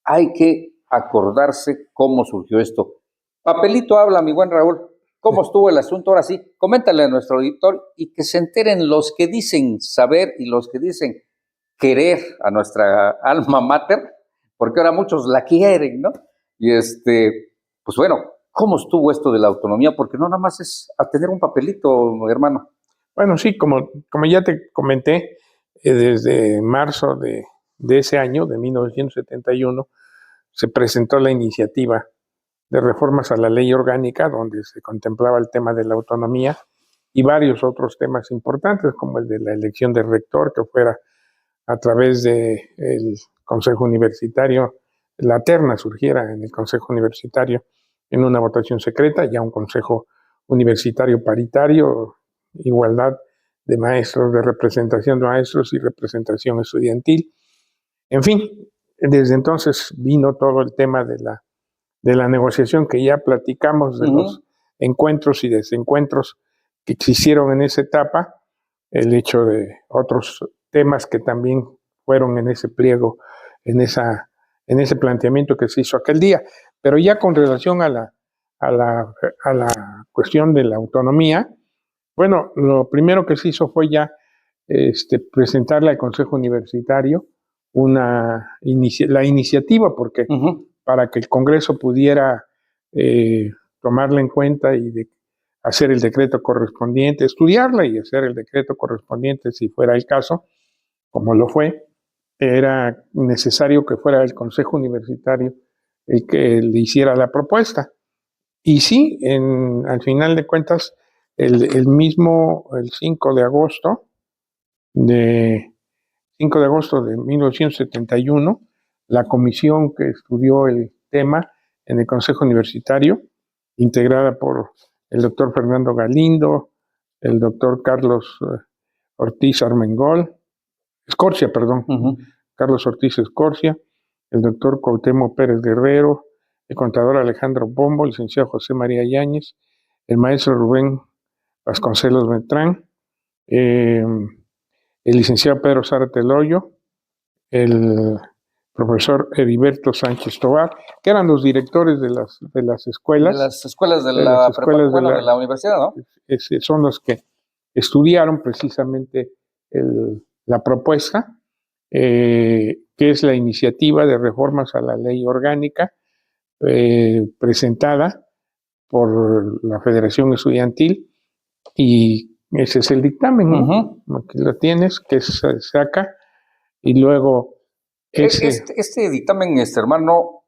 hay que acordarse cómo surgió esto. Papelito habla, mi buen Raúl. ¿Cómo estuvo el asunto? Ahora sí, coméntale a nuestro auditor y que se enteren los que dicen saber y los que dicen querer a nuestra alma mater, porque ahora muchos la quieren, ¿no? Y pues bueno, ¿cómo estuvo esto de la autonomía? Porque no nada más es a tener un papelito, hermano.
Bueno, sí, como ya te comenté, desde marzo de ese año, de 1971, se presentó la iniciativa de reformas a la ley orgánica, donde se contemplaba el tema de la autonomía y varios otros temas importantes, como el de la elección del rector, que fuera a través del Consejo Universitario, la terna surgiera en el Consejo Universitario en una votación secreta, ya un Consejo Universitario paritario, igualdad de maestros, de representación de maestros y representación estudiantil. En fin, desde entonces vino todo el tema de la negociación que ya platicamos, de los encuentros y desencuentros que existieron en esa etapa, el hecho de otros temas que también fueron en ese pliego, en ese planteamiento que se hizo aquel día. Pero ya con relación a la cuestión de la autonomía, bueno, lo primero que se hizo fue ya presentarle al Consejo Universitario la iniciativa, porque para que el Congreso pudiera tomarla en cuenta y hacer el decreto correspondiente, estudiarla y hacer el decreto correspondiente si fuera el caso, como lo fue, era necesario que fuera el Consejo Universitario el que le hiciera la propuesta. Y sí, al final de cuentas, el 5 de agosto de 1971, la comisión que estudió el tema en el Consejo Universitario, integrada por el doctor Fernando Galindo, el doctor Carlos Ortiz Escorcia, Carlos Ortiz Escorcia, el doctor Cuauhtémoc Pérez Guerrero, el contador Alejandro Pombo, el licenciado José María Yáñez, el maestro Rubén Vasconcelos Beltrán, el licenciado Pedro Zárate Loyo, el profesor Heriberto Sánchez Tobar, que eran los directores de las escuelas.
De las escuelas de la universidad, ¿no?
Son los que estudiaron precisamente la propuesta, que es la iniciativa de reformas a la ley orgánica presentada por la Federación Estudiantil, y ese es el dictamen, ¿no? Aquí lo tienes, que se saca, y luego
este dictamen, hermano,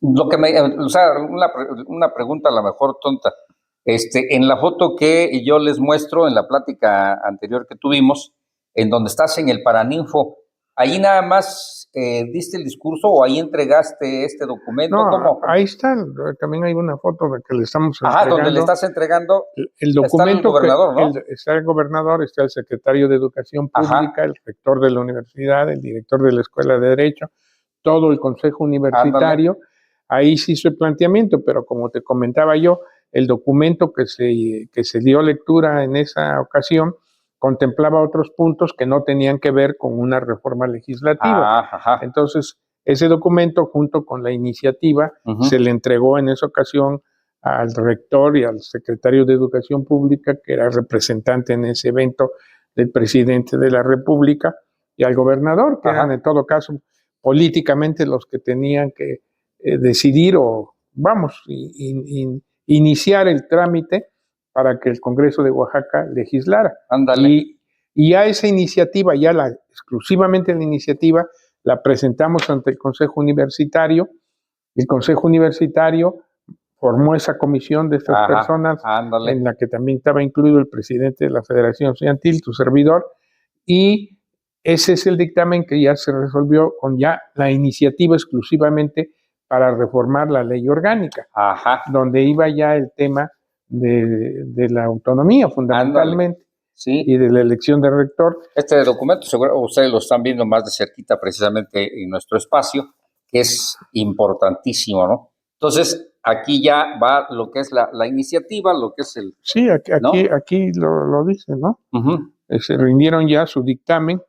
lo que o sea, una pregunta a lo mejor tonta. En la foto que yo les muestro en la plática anterior que tuvimos, en donde estás en el Paraninfo, ¿ahí nada más diste el discurso o ahí entregaste este documento?
No,
¿Cómo?
Ahí está, también hay una foto de que le estamos entregando.
Donde le estás entregando
el documento.
Está el gobernador, ¿no?
Está el gobernador, está el secretario de Educación Pública, el rector de la universidad, el director de la Escuela de Derecho, todo el consejo universitario. Ándale. Ahí se hizo el planteamiento, pero como te comentaba yo, el documento que se dio lectura en esa ocasión contemplaba otros puntos que no tenían que ver con una reforma legislativa. Entonces, ese documento, junto con la iniciativa, se le entregó en esa ocasión al rector y al secretario de Educación Pública, que era representante en ese evento del presidente de la República, y al gobernador, que eran en todo caso políticamente los que tenían que decidir o, iniciar el trámite para que el Congreso de Oaxaca legislara.
Ándale.
Y ya esa iniciativa, exclusivamente la iniciativa, la presentamos ante el Consejo Universitario. El Consejo Universitario formó esa comisión de estas personas, en la que también estaba incluido el presidente de la Federación Estudiantil, tu servidor, y ese es el dictamen que ya se resolvió con ya la iniciativa exclusivamente para reformar la ley orgánica, donde iba ya el tema de la autonomía fundamentalmente.
Sí.
Y de la elección de rector.
Este documento, seguro ustedes lo están viendo más de cerquita precisamente en nuestro espacio, que es importantísimo, ¿no? Entonces, aquí ya va lo que es la iniciativa, lo que es el...
Sí, aquí lo dice, ¿no? Se rindieron ya su dictamen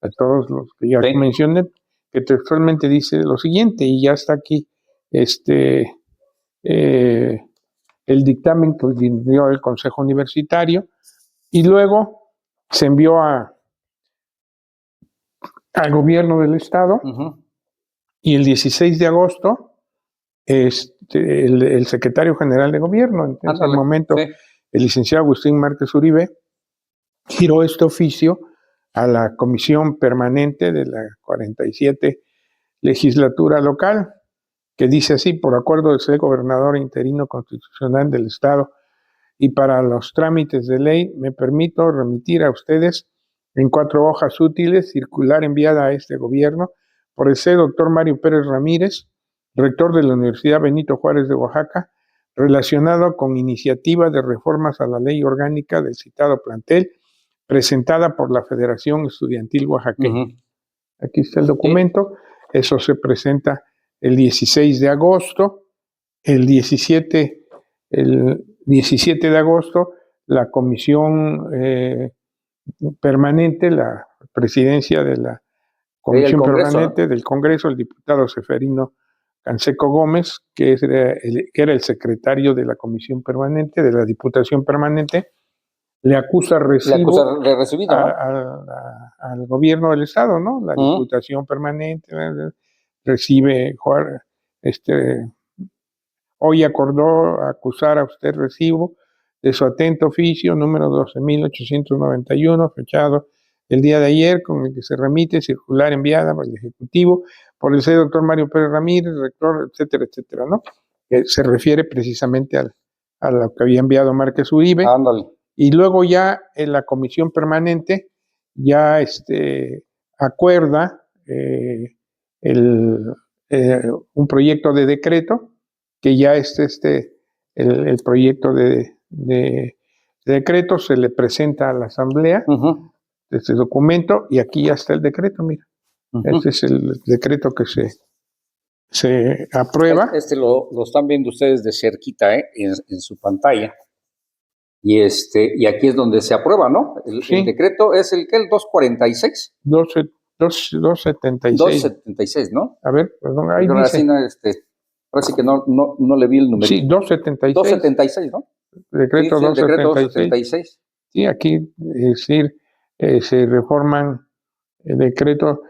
a todos los que ya mencioné, que textualmente dice lo siguiente, y ya está aquí el dictamen que dio el Consejo Universitario. Y luego se envió al gobierno del estado, y el 16 de agosto el secretario general de gobierno, en ese momento, el licenciado Agustín Márquez Uribe, giró este oficio a la comisión permanente de la 47 legislatura local, que dice así: por acuerdo del ser gobernador interino constitucional del estado, y para los trámites de ley, me permito remitir a ustedes en 4 hojas útiles, circular enviada a este gobierno por el doctor Mario Pérez Ramírez, rector de la Universidad Benito Juárez de Oaxaca, relacionado con iniciativa de reformas a la ley orgánica del citado plantel, presentada por la Federación Estudiantil Oaxaqueña. Aquí está el documento. Eso se presenta el 16 de agosto. El 17 de agosto, la comisión permanente, la presidencia de la comisión permanente del Congreso, el diputado Seferino Canseco Gómez, que era el secretario de la comisión permanente, de la diputación permanente, le acusa
de recibo
al gobierno del estado, ¿no? La diputación permanente recibe, hoy acordó acusar a usted recibo de su atento oficio número 12.891, fechado el día de ayer, con el que se remite circular enviada por el Ejecutivo por el doctor Mario Pérez Ramírez, rector, etcétera, etcétera, ¿no? Que se refiere precisamente a lo que había enviado Márquez Uribe.
Ándale.
Y luego ya en la comisión permanente ya acuerda un proyecto de decreto, que ya el proyecto de decreto se le presenta a la asamblea, este documento, y aquí ya está el decreto, mira. Este es el decreto que se aprueba.
Lo están viendo ustedes de cerquita, en su pantalla. y aquí es donde se aprueba, ¿no?
Sí.
El decreto es el 246.
276.
276, ¿no?
A ver, perdón, ahí
ahora sí,
dice.
ahora sí que no le vi el número.
Sí, 276.
276, ¿no?
Decreto
Sí, el decreto
276.
276.
Sí, aquí es decir, se reforman el decreto,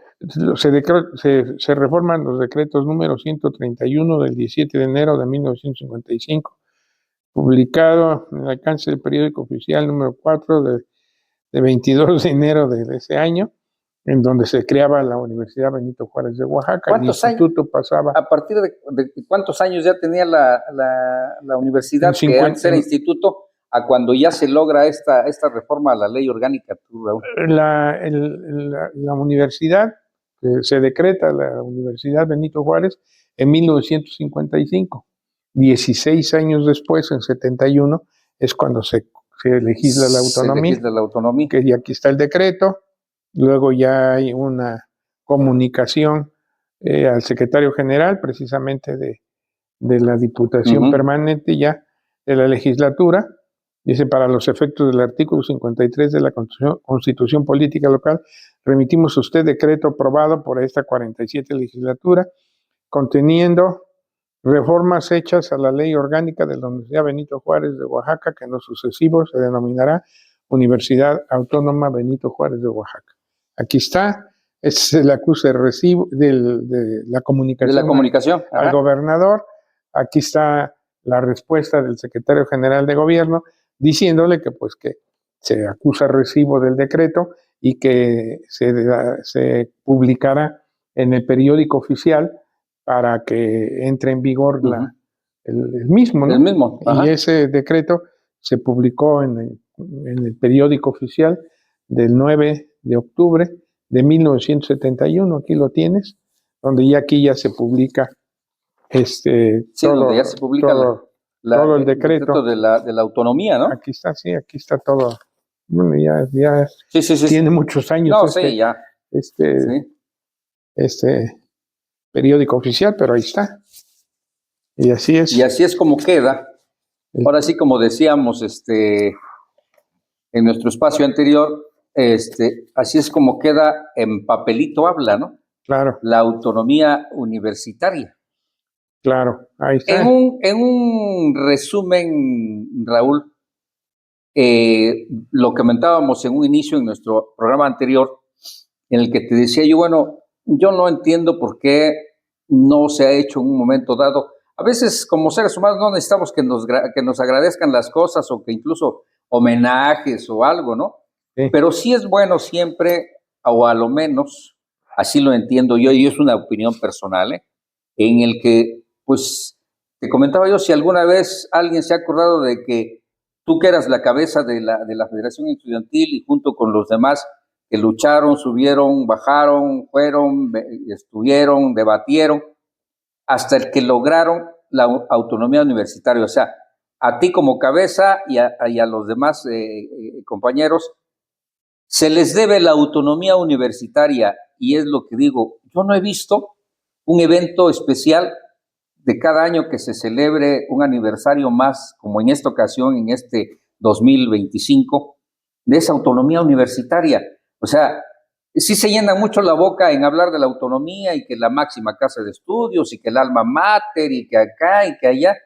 se reforman los decretos número 131 del 17 de enero de 1955, publicado en el alcance del periódico oficial número 4 de 22 de enero de ese año, en donde se creaba la Universidad Benito Juárez de Oaxaca. El instituto pasaba.
¿A partir de cuántos años ya tenía la universidad, que antes era instituto, a cuando ya se logra esta reforma a la ley orgánica, tú, Raúl?
La universidad, se decreta la Universidad Benito Juárez en 1955. 16 años después, en 71, es cuando se legisla la autonomía.
Se legisla la autonomía.
Que aquí está el decreto. Luego ya hay una comunicación al secretario general, precisamente de la Diputación Permanente ya de la legislatura. Dice, para los efectos del artículo 53 de la Constitución Política Local, remitimos a usted decreto aprobado por esta 47 legislatura, conteniendo reformas hechas a la ley orgánica de la Universidad Benito Juárez de Oaxaca, que en lo sucesivo se denominará Universidad Autónoma Benito Juárez de Oaxaca. Aquí está, es el acuse de recibo de la comunicación, al gobernador. Aquí está la respuesta del secretario general de gobierno, diciéndole que pues que se acusa recibo del decreto y que se publicará en el periódico oficial para que entre en vigor el mismo, ¿no?
El mismo.
Y ese decreto se publicó en el periódico oficial del 9 de octubre de 1971, aquí lo tienes, donde ya aquí ya se publica
donde ya se publica
todo el decreto
de la autonomía, ¿no?
Aquí está, sí, aquí está todo. Bueno, ya tiene muchos años este periódico oficial, pero ahí está. Y así es.
Y así es como queda. Ahora sí, como decíamos en nuestro espacio anterior, así es como queda en papelito habla, ¿no?
Claro.
La autonomía universitaria.
Claro, ahí está.
En un resumen, Raúl, lo comentábamos en un inicio en nuestro programa anterior, en el que te decía yo, bueno, yo no entiendo por qué no se ha hecho en un momento dado. A veces como seres humanos no necesitamos que nos agradezcan las cosas o que incluso homenajes o algo, ¿no?
Sí.
Pero sí es bueno siempre, o a lo menos, así lo entiendo yo, y es una opinión personal, en el que, pues, te comentaba yo, si alguna vez alguien se ha acordado de que tú que eras la cabeza de la Federación Estudiantil y junto con los demás que lucharon, subieron, bajaron, fueron, estuvieron, debatieron, hasta el que lograron la autonomía universitaria. O sea, a ti como cabeza y a los demás compañeros, se les debe la autonomía universitaria, y es lo que digo, yo no he visto un evento especial de cada año que se celebre un aniversario más, como en esta ocasión, en este 2025, de esa autonomía universitaria. O sea, sí se llena mucho la boca en hablar de la autonomía y que la máxima casa de estudios y que el alma mater y que acá y que allá,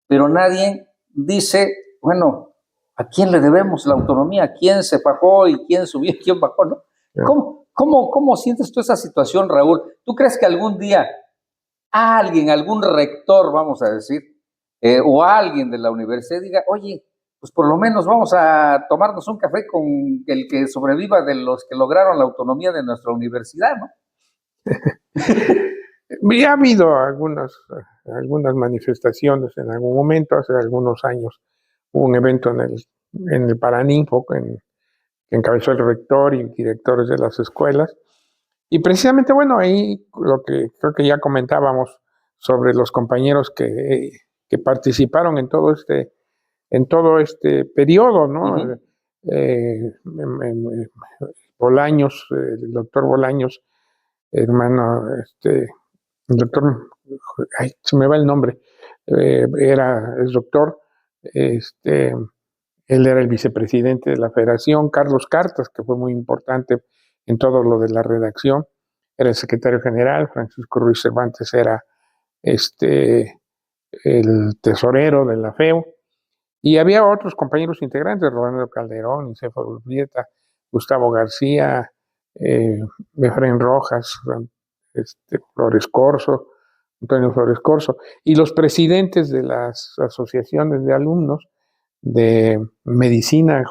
pero nadie dice, bueno, ¿a quién le debemos la autonomía? ¿Quién se fajó y quién subió y quién bajó? ¿No? ¿Cómo sientes tú esa situación, Raúl? ¿Tú crees que algún día alguien, algún rector, vamos a decir, o alguien de la universidad diga, oye, pues por lo menos vamos a tomarnos un café con el que sobreviva de los que lograron la autonomía de nuestra universidad, ¿no?
Ya ha habido algunas manifestaciones en algún momento, hace algunos años, hubo un evento en el Paraninfo que encabezó el rector y directores de las escuelas. Y precisamente, bueno, ahí lo que creo que ya comentábamos sobre los compañeros que participaron en todo este periodo, ¿no? Bolaños, el doctor Bolaños, hermano, el doctor, se me va el nombre, es doctor, Él era el vicepresidente de la Federación. Carlos Cartas, que fue muy importante en todo lo de la redacción, era el secretario general. Francisco Ruiz Cervantes era el tesorero de la FEU. Y había otros compañeros integrantes, Rolando Calderón, Icefo Urbieta, Gustavo García, Efraín Rojas, Flores Corso, Antonio Flores Corso, y los presidentes de las asociaciones de alumnos de medicina,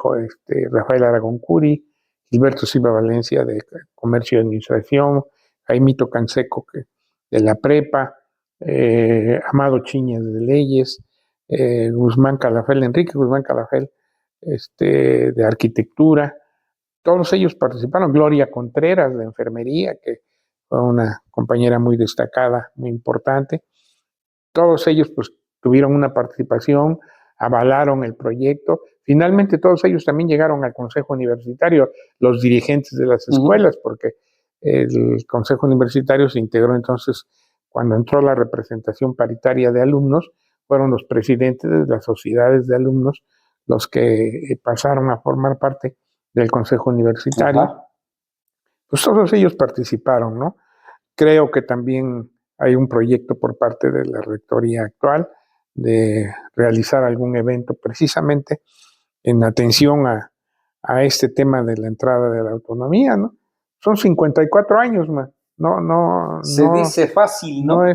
Rafael Aragón Curi, Gilberto Silva Valencia de Comercio y Administración, Jaimito Canseco de la Prepa, Amado Chiñas de Leyes, Enrique Guzmán Calafel, de Arquitectura. Todos ellos participaron. Gloria Contreras de Enfermería, que fue una compañera muy destacada, muy importante. Todos ellos pues tuvieron una participación, avalaron el proyecto. Finalmente todos ellos también llegaron al Consejo Universitario, los dirigentes de las escuelas, porque el Consejo Universitario se integró entonces cuando entró la representación paritaria de alumnos. Fueron los presidentes de las sociedades de alumnos los que pasaron a formar parte del Consejo Universitario. Ajá. Pues todos ellos participaron, ¿no? Creo que también hay un proyecto por parte de la rectoría actual de realizar algún evento precisamente en atención a este tema de la entrada de la autonomía, ¿no? Son 54 años, man.
Se dice fácil, ¿no?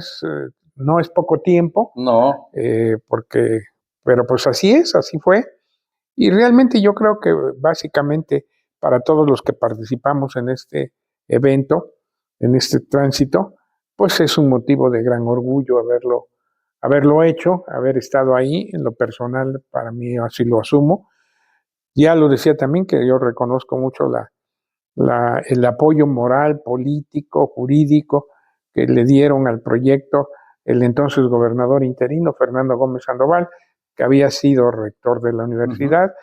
No es poco tiempo.
No.
Pero pues así fue. Y realmente yo creo que básicamente para todos los que participamos en este evento, en este tránsito, pues es un motivo de gran orgullo haberlo hecho, haber estado ahí. En lo personal, para mí así lo asumo. Ya lo decía también que yo reconozco mucho el apoyo moral, político, jurídico que le dieron al proyecto el entonces gobernador interino, Fernando Gómez Sandoval, que había sido rector de la universidad,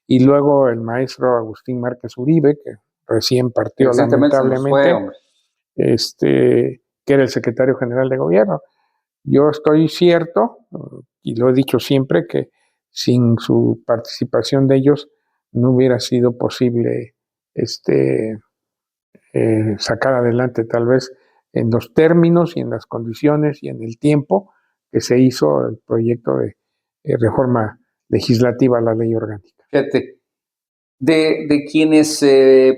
y luego el maestro Agustín Márquez Uribe, que recién partió lamentablemente, que era el secretario general de gobierno. Yo estoy cierto, y lo he dicho siempre, que sin su participación de ellos no hubiera sido posible sacar adelante tal vez en los términos y en las condiciones y en el tiempo que se hizo el proyecto de reforma legislativa a la ley orgánica.
Fíjate, de quienes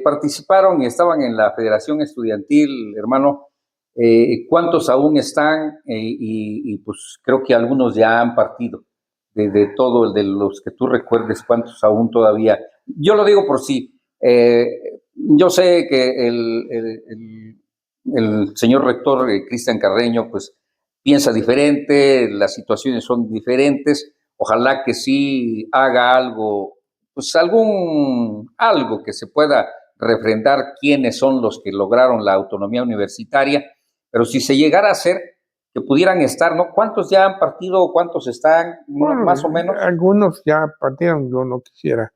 participaron y estaban en la Federación Estudiantil, hermano, ¿cuántos aún están? Y pues creo que algunos ya han partido. De todo, de los que tú recuerdes, ¿cuántos aún todavía? Yo lo digo por sí. Yo sé que el señor rector Cristian Carreño pues piensa diferente, las situaciones son diferentes. Ojalá que sí haga algo, pues algo que se pueda refrendar quiénes son los que lograron la autonomía universitaria, pero si se llegara a hacer, que pudieran estar, ¿no? ¿Cuántos ya han partido? ¿Cuántos están? Bueno, más o menos.
Algunos ya partieron, yo no quisiera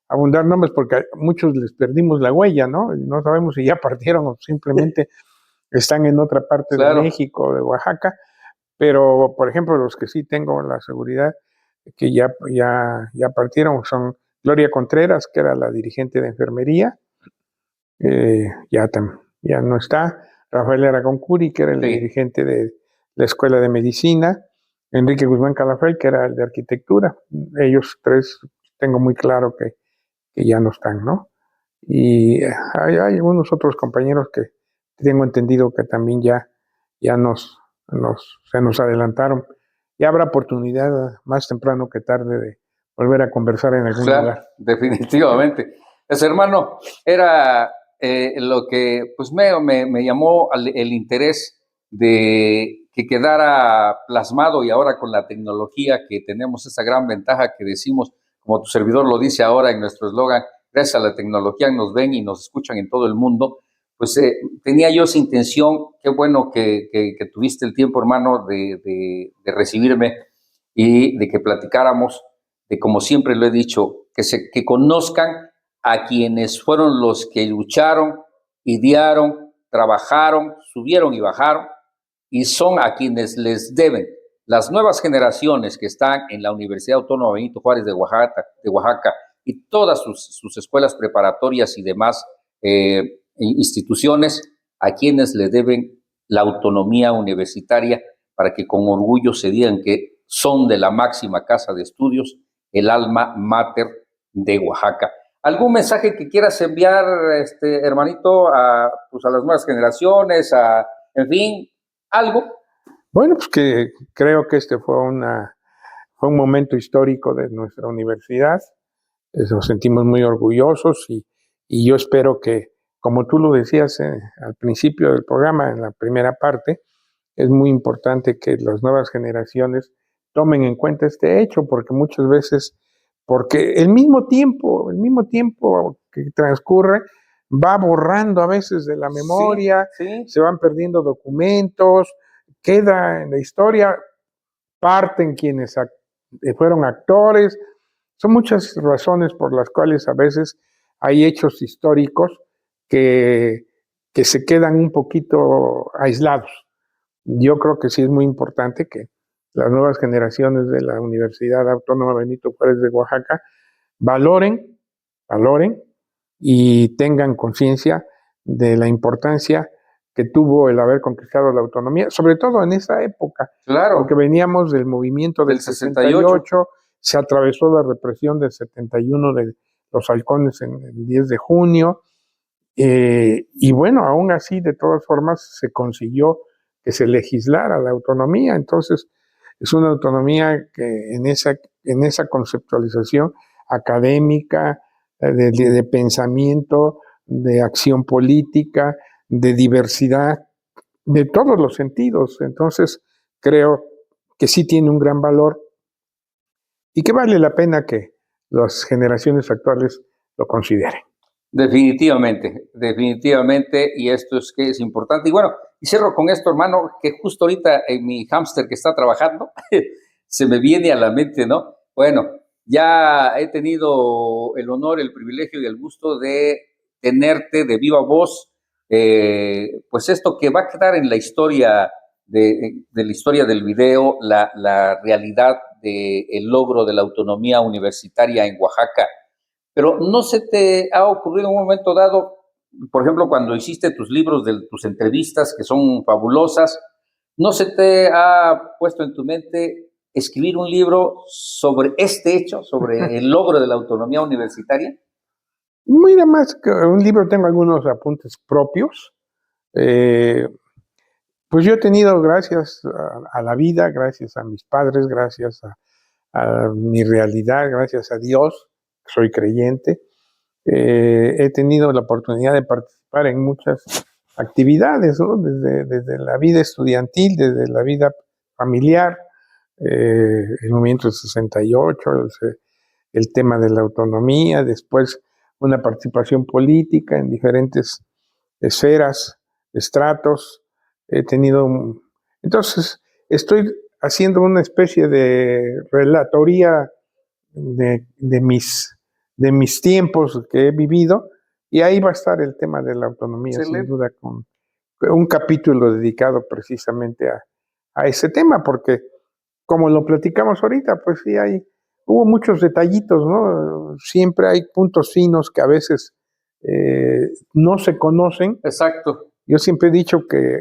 abundar nombres porque a muchos les perdimos la huella, ¿no? No sabemos si ya partieron o simplemente están en otra parte de México, de Oaxaca, pero por ejemplo los que sí tengo la seguridad que ya partieron son Gloria Contreras, que era la dirigente de enfermería, ya no está, Rafael Aragón Curi, que era el dirigente de la Escuela de Medicina, Enrique Guzmán Calafel, que era el de Arquitectura. Ellos tres tengo muy claro que ya no están, ¿no? Y hay algunos otros compañeros que tengo entendido que también ya se nos adelantaron. Ya habrá oportunidad más temprano que tarde de volver a conversar en algún lugar.
Definitivamente. Pues, hermano, era lo que pues me llamó el interés de que quedara plasmado, y ahora con la tecnología que tenemos esa gran ventaja que decimos, como tu servidor lo dice ahora en nuestro eslogan, gracias a la tecnología nos ven y nos escuchan en todo el mundo. Pues tenía yo esa intención. Qué bueno que tuviste el tiempo, hermano, de recibirme y de que platicáramos, de, como siempre lo he dicho, que conozcan a quienes fueron los que lucharon, idearon, trabajaron, subieron y bajaron, y son a quienes les deben las nuevas generaciones que están en la Universidad Autónoma Benito Juárez de Oaxaca y todas sus escuelas preparatorias y demás instituciones, a quienes le deben la autonomía universitaria para que con orgullo se digan que son de la máxima casa de estudios, el alma mater de Oaxaca. ¿Algún mensaje que quieras enviar, hermanito, pues a las nuevas generaciones, en fin, algo?
Bueno, pues que creo que este fue un momento histórico de nuestra universidad. Nos sentimos muy orgullosos y yo espero que, como tú lo decías al principio del programa, en la primera parte, es muy importante que las nuevas generaciones tomen en cuenta este hecho, porque muchas veces, porque el mismo tiempo que transcurre va borrando a veces de la memoria,
sí.
Se van perdiendo documentos, queda en la historia, parten quienes fueron actores. Son muchas razones por las cuales a veces hay hechos históricos que se quedan un poquito aislados. Yo creo que sí es muy importante que las nuevas generaciones de la Universidad Autónoma Benito Juárez de Oaxaca valoren y tengan conciencia de la importancia que tuvo el haber conquistado la autonomía, sobre todo en esa época,
claro,
porque veníamos del movimiento del 68, se atravesó la represión del 71 de los halcones en el 10 de junio, y bueno, aún así, de todas formas, se consiguió que se legislara la autonomía. Entonces, es una autonomía que en esa conceptualización académica, de pensamiento, de acción política, de diversidad, de todos los sentidos. Entonces, creo que sí tiene un gran valor y que vale la pena que las generaciones actuales lo consideren.
Definitivamente, y esto es importante. Y bueno, y cierro con esto, hermano, que justo ahorita en mi hámster que está trabajando, se me viene a la mente, ¿no? Bueno, ya he tenido el honor, el privilegio y el gusto de tenerte de viva voz, pues esto que va a quedar en la historia de la historia del video, la realidad del logro de la autonomía universitaria en Oaxaca. Pero ¿no se te ha ocurrido en un momento dado, por ejemplo, cuando hiciste tus libros, tus entrevistas, que son fabulosas, no se te ha puesto en tu mente escribir un libro sobre este hecho, sobre el logro de la autonomía universitaria?
Mira, más que un libro, tengo algunos apuntes propios. Pues yo he tenido, gracias a la vida, gracias a mis padres, gracias a mi realidad, gracias a Dios, soy creyente, he tenido la oportunidad de participar en muchas actividades, ¿no? Desde la vida estudiantil, desde la vida familiar, el movimiento del 68, el tema de la autonomía, después una participación política en diferentes esferas, estratos, he tenido. Entonces, estoy haciendo una especie de relatoría de mis tiempos que he vivido, y ahí va a estar el tema de la autonomía, sin duda, con un capítulo dedicado precisamente a ese tema, porque como lo platicamos ahorita, pues sí hubo muchos detallitos, ¿no? Siempre hay puntos finos que a veces no se conocen.
Exacto.
Yo siempre he dicho que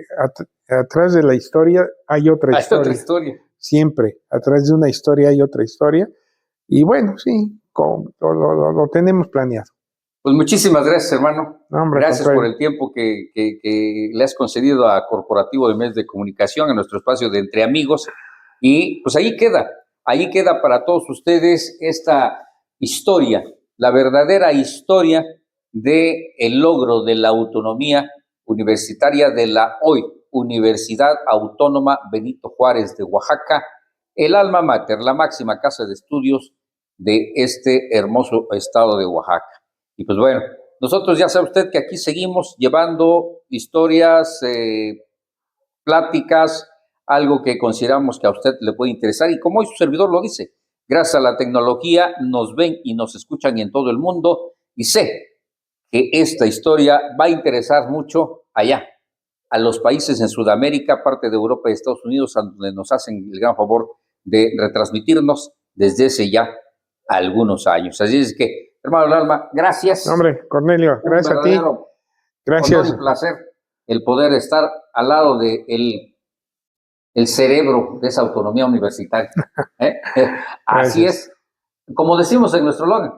atrás de la historia hay otra historia.
Otra historia.
Siempre, atrás de una historia hay otra historia. Y bueno, sí, lo tenemos planeado.
Pues muchísimas gracias, hermano.
No, hombre,
gracias por el tiempo que le has concedido a Corporativo de Medios de Comunicación, a nuestro espacio de Entre Amigos. Y pues ahí queda para todos ustedes esta historia, la verdadera historia del logro de la autonomía universitaria de la hoy Universidad Autónoma Benito Juárez de Oaxaca, el alma mater, la máxima casa de estudios de este hermoso estado de Oaxaca. Y pues bueno, nosotros ya sabe usted que aquí seguimos llevando historias, pláticas, algo que consideramos que a usted le puede interesar, y como hoy su servidor lo dice, gracias a la tecnología nos ven y nos escuchan en todo el mundo, y sé que esta historia va a interesar mucho allá, a los países en Sudamérica, parte de Europa y Estados Unidos, a donde nos hacen el gran favor de retransmitirnos desde hace ya algunos años. Así es que, hermano del alma, gracias.
Hombre, Cornelio, gracias a ti. Gracias.
Un placer el poder estar al lado de el cerebro de esa autonomía universitaria. Así es. Como decimos en nuestro logan,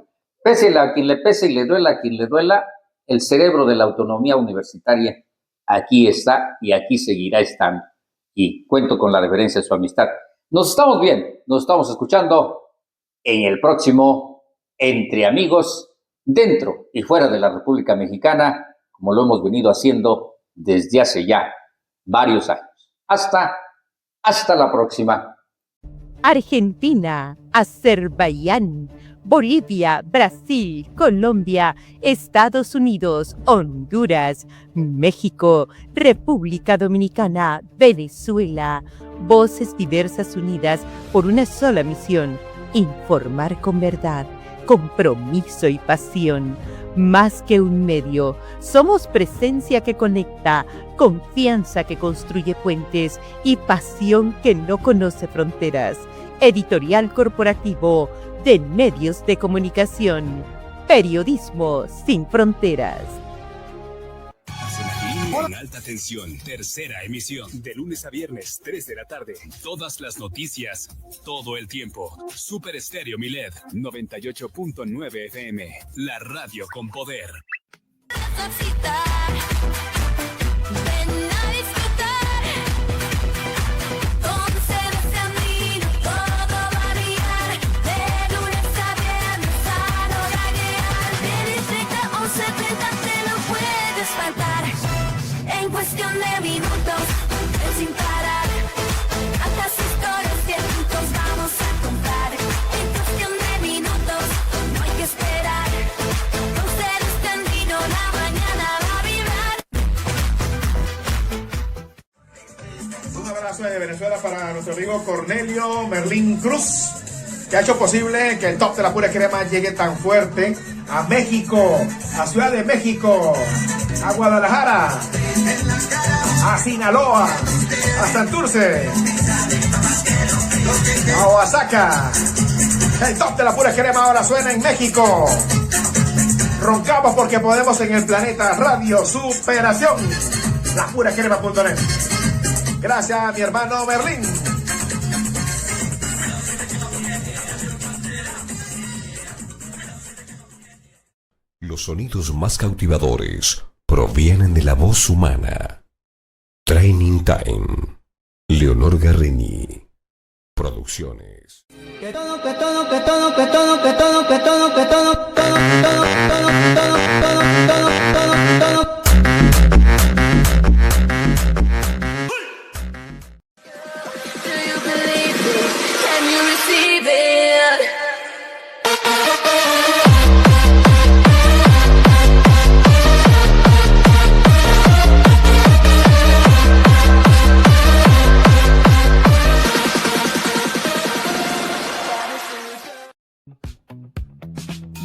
pese a quien le pese y le duela a quien le duela, el cerebro de la autonomía universitaria aquí está y aquí seguirá estando. Y cuento con la reverencia de su amistad. Nos estamos viendo, nos estamos escuchando en el próximo Entre Amigos, dentro y fuera de la República Mexicana, como lo hemos venido haciendo desde hace ya varios años. Hasta la próxima.
Argentina, Azerbaiyán, Bolivia, Brasil, Colombia, Estados Unidos, Honduras, México, República Dominicana, Venezuela. Voces diversas unidas por una sola misión: informar con verdad, compromiso y pasión. Más que un medio, somos presencia que conecta, confianza que construye puentes y pasión que no conoce fronteras. Editorial corporativo de medios de comunicación. Periodismo sin fronteras.
En alta tensión, tercera emisión, de lunes a viernes, 3 de la tarde. Todas las noticias, todo el tiempo. Super Estéreo Milet, 98.9 FM, la radio con poder.
Cuestión de minutos, sin parar, tantas historias que juntos vamos a contar. En cuestión de minutos, no hay que esperar. Con ser extendido, la mañana va a vibrar.
Un abrazo de Venezuela para nuestro amigo Cornelio Merlín Cruz, que ha hecho posible que el top de la pura crema llegue tan fuerte a México, a Ciudad de México, a Guadalajara, a Sinaloa, a Santurce, a Oaxaca. El top de la pura crema ahora suena en México. Roncamos porque podemos en el planeta Radio Superación. lapuracrema.net. Gracias, mi hermano Merlín.
Los sonidos más cautivadores provienen de la voz humana. Training Time. Leonor Garrini. Producciones.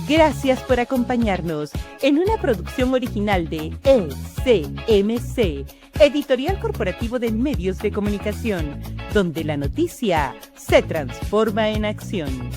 Gracias por acompañarnos en una producción original de ECMC, Editorial Corporativo de Medios de Comunicación, donde la noticia se transforma en acción.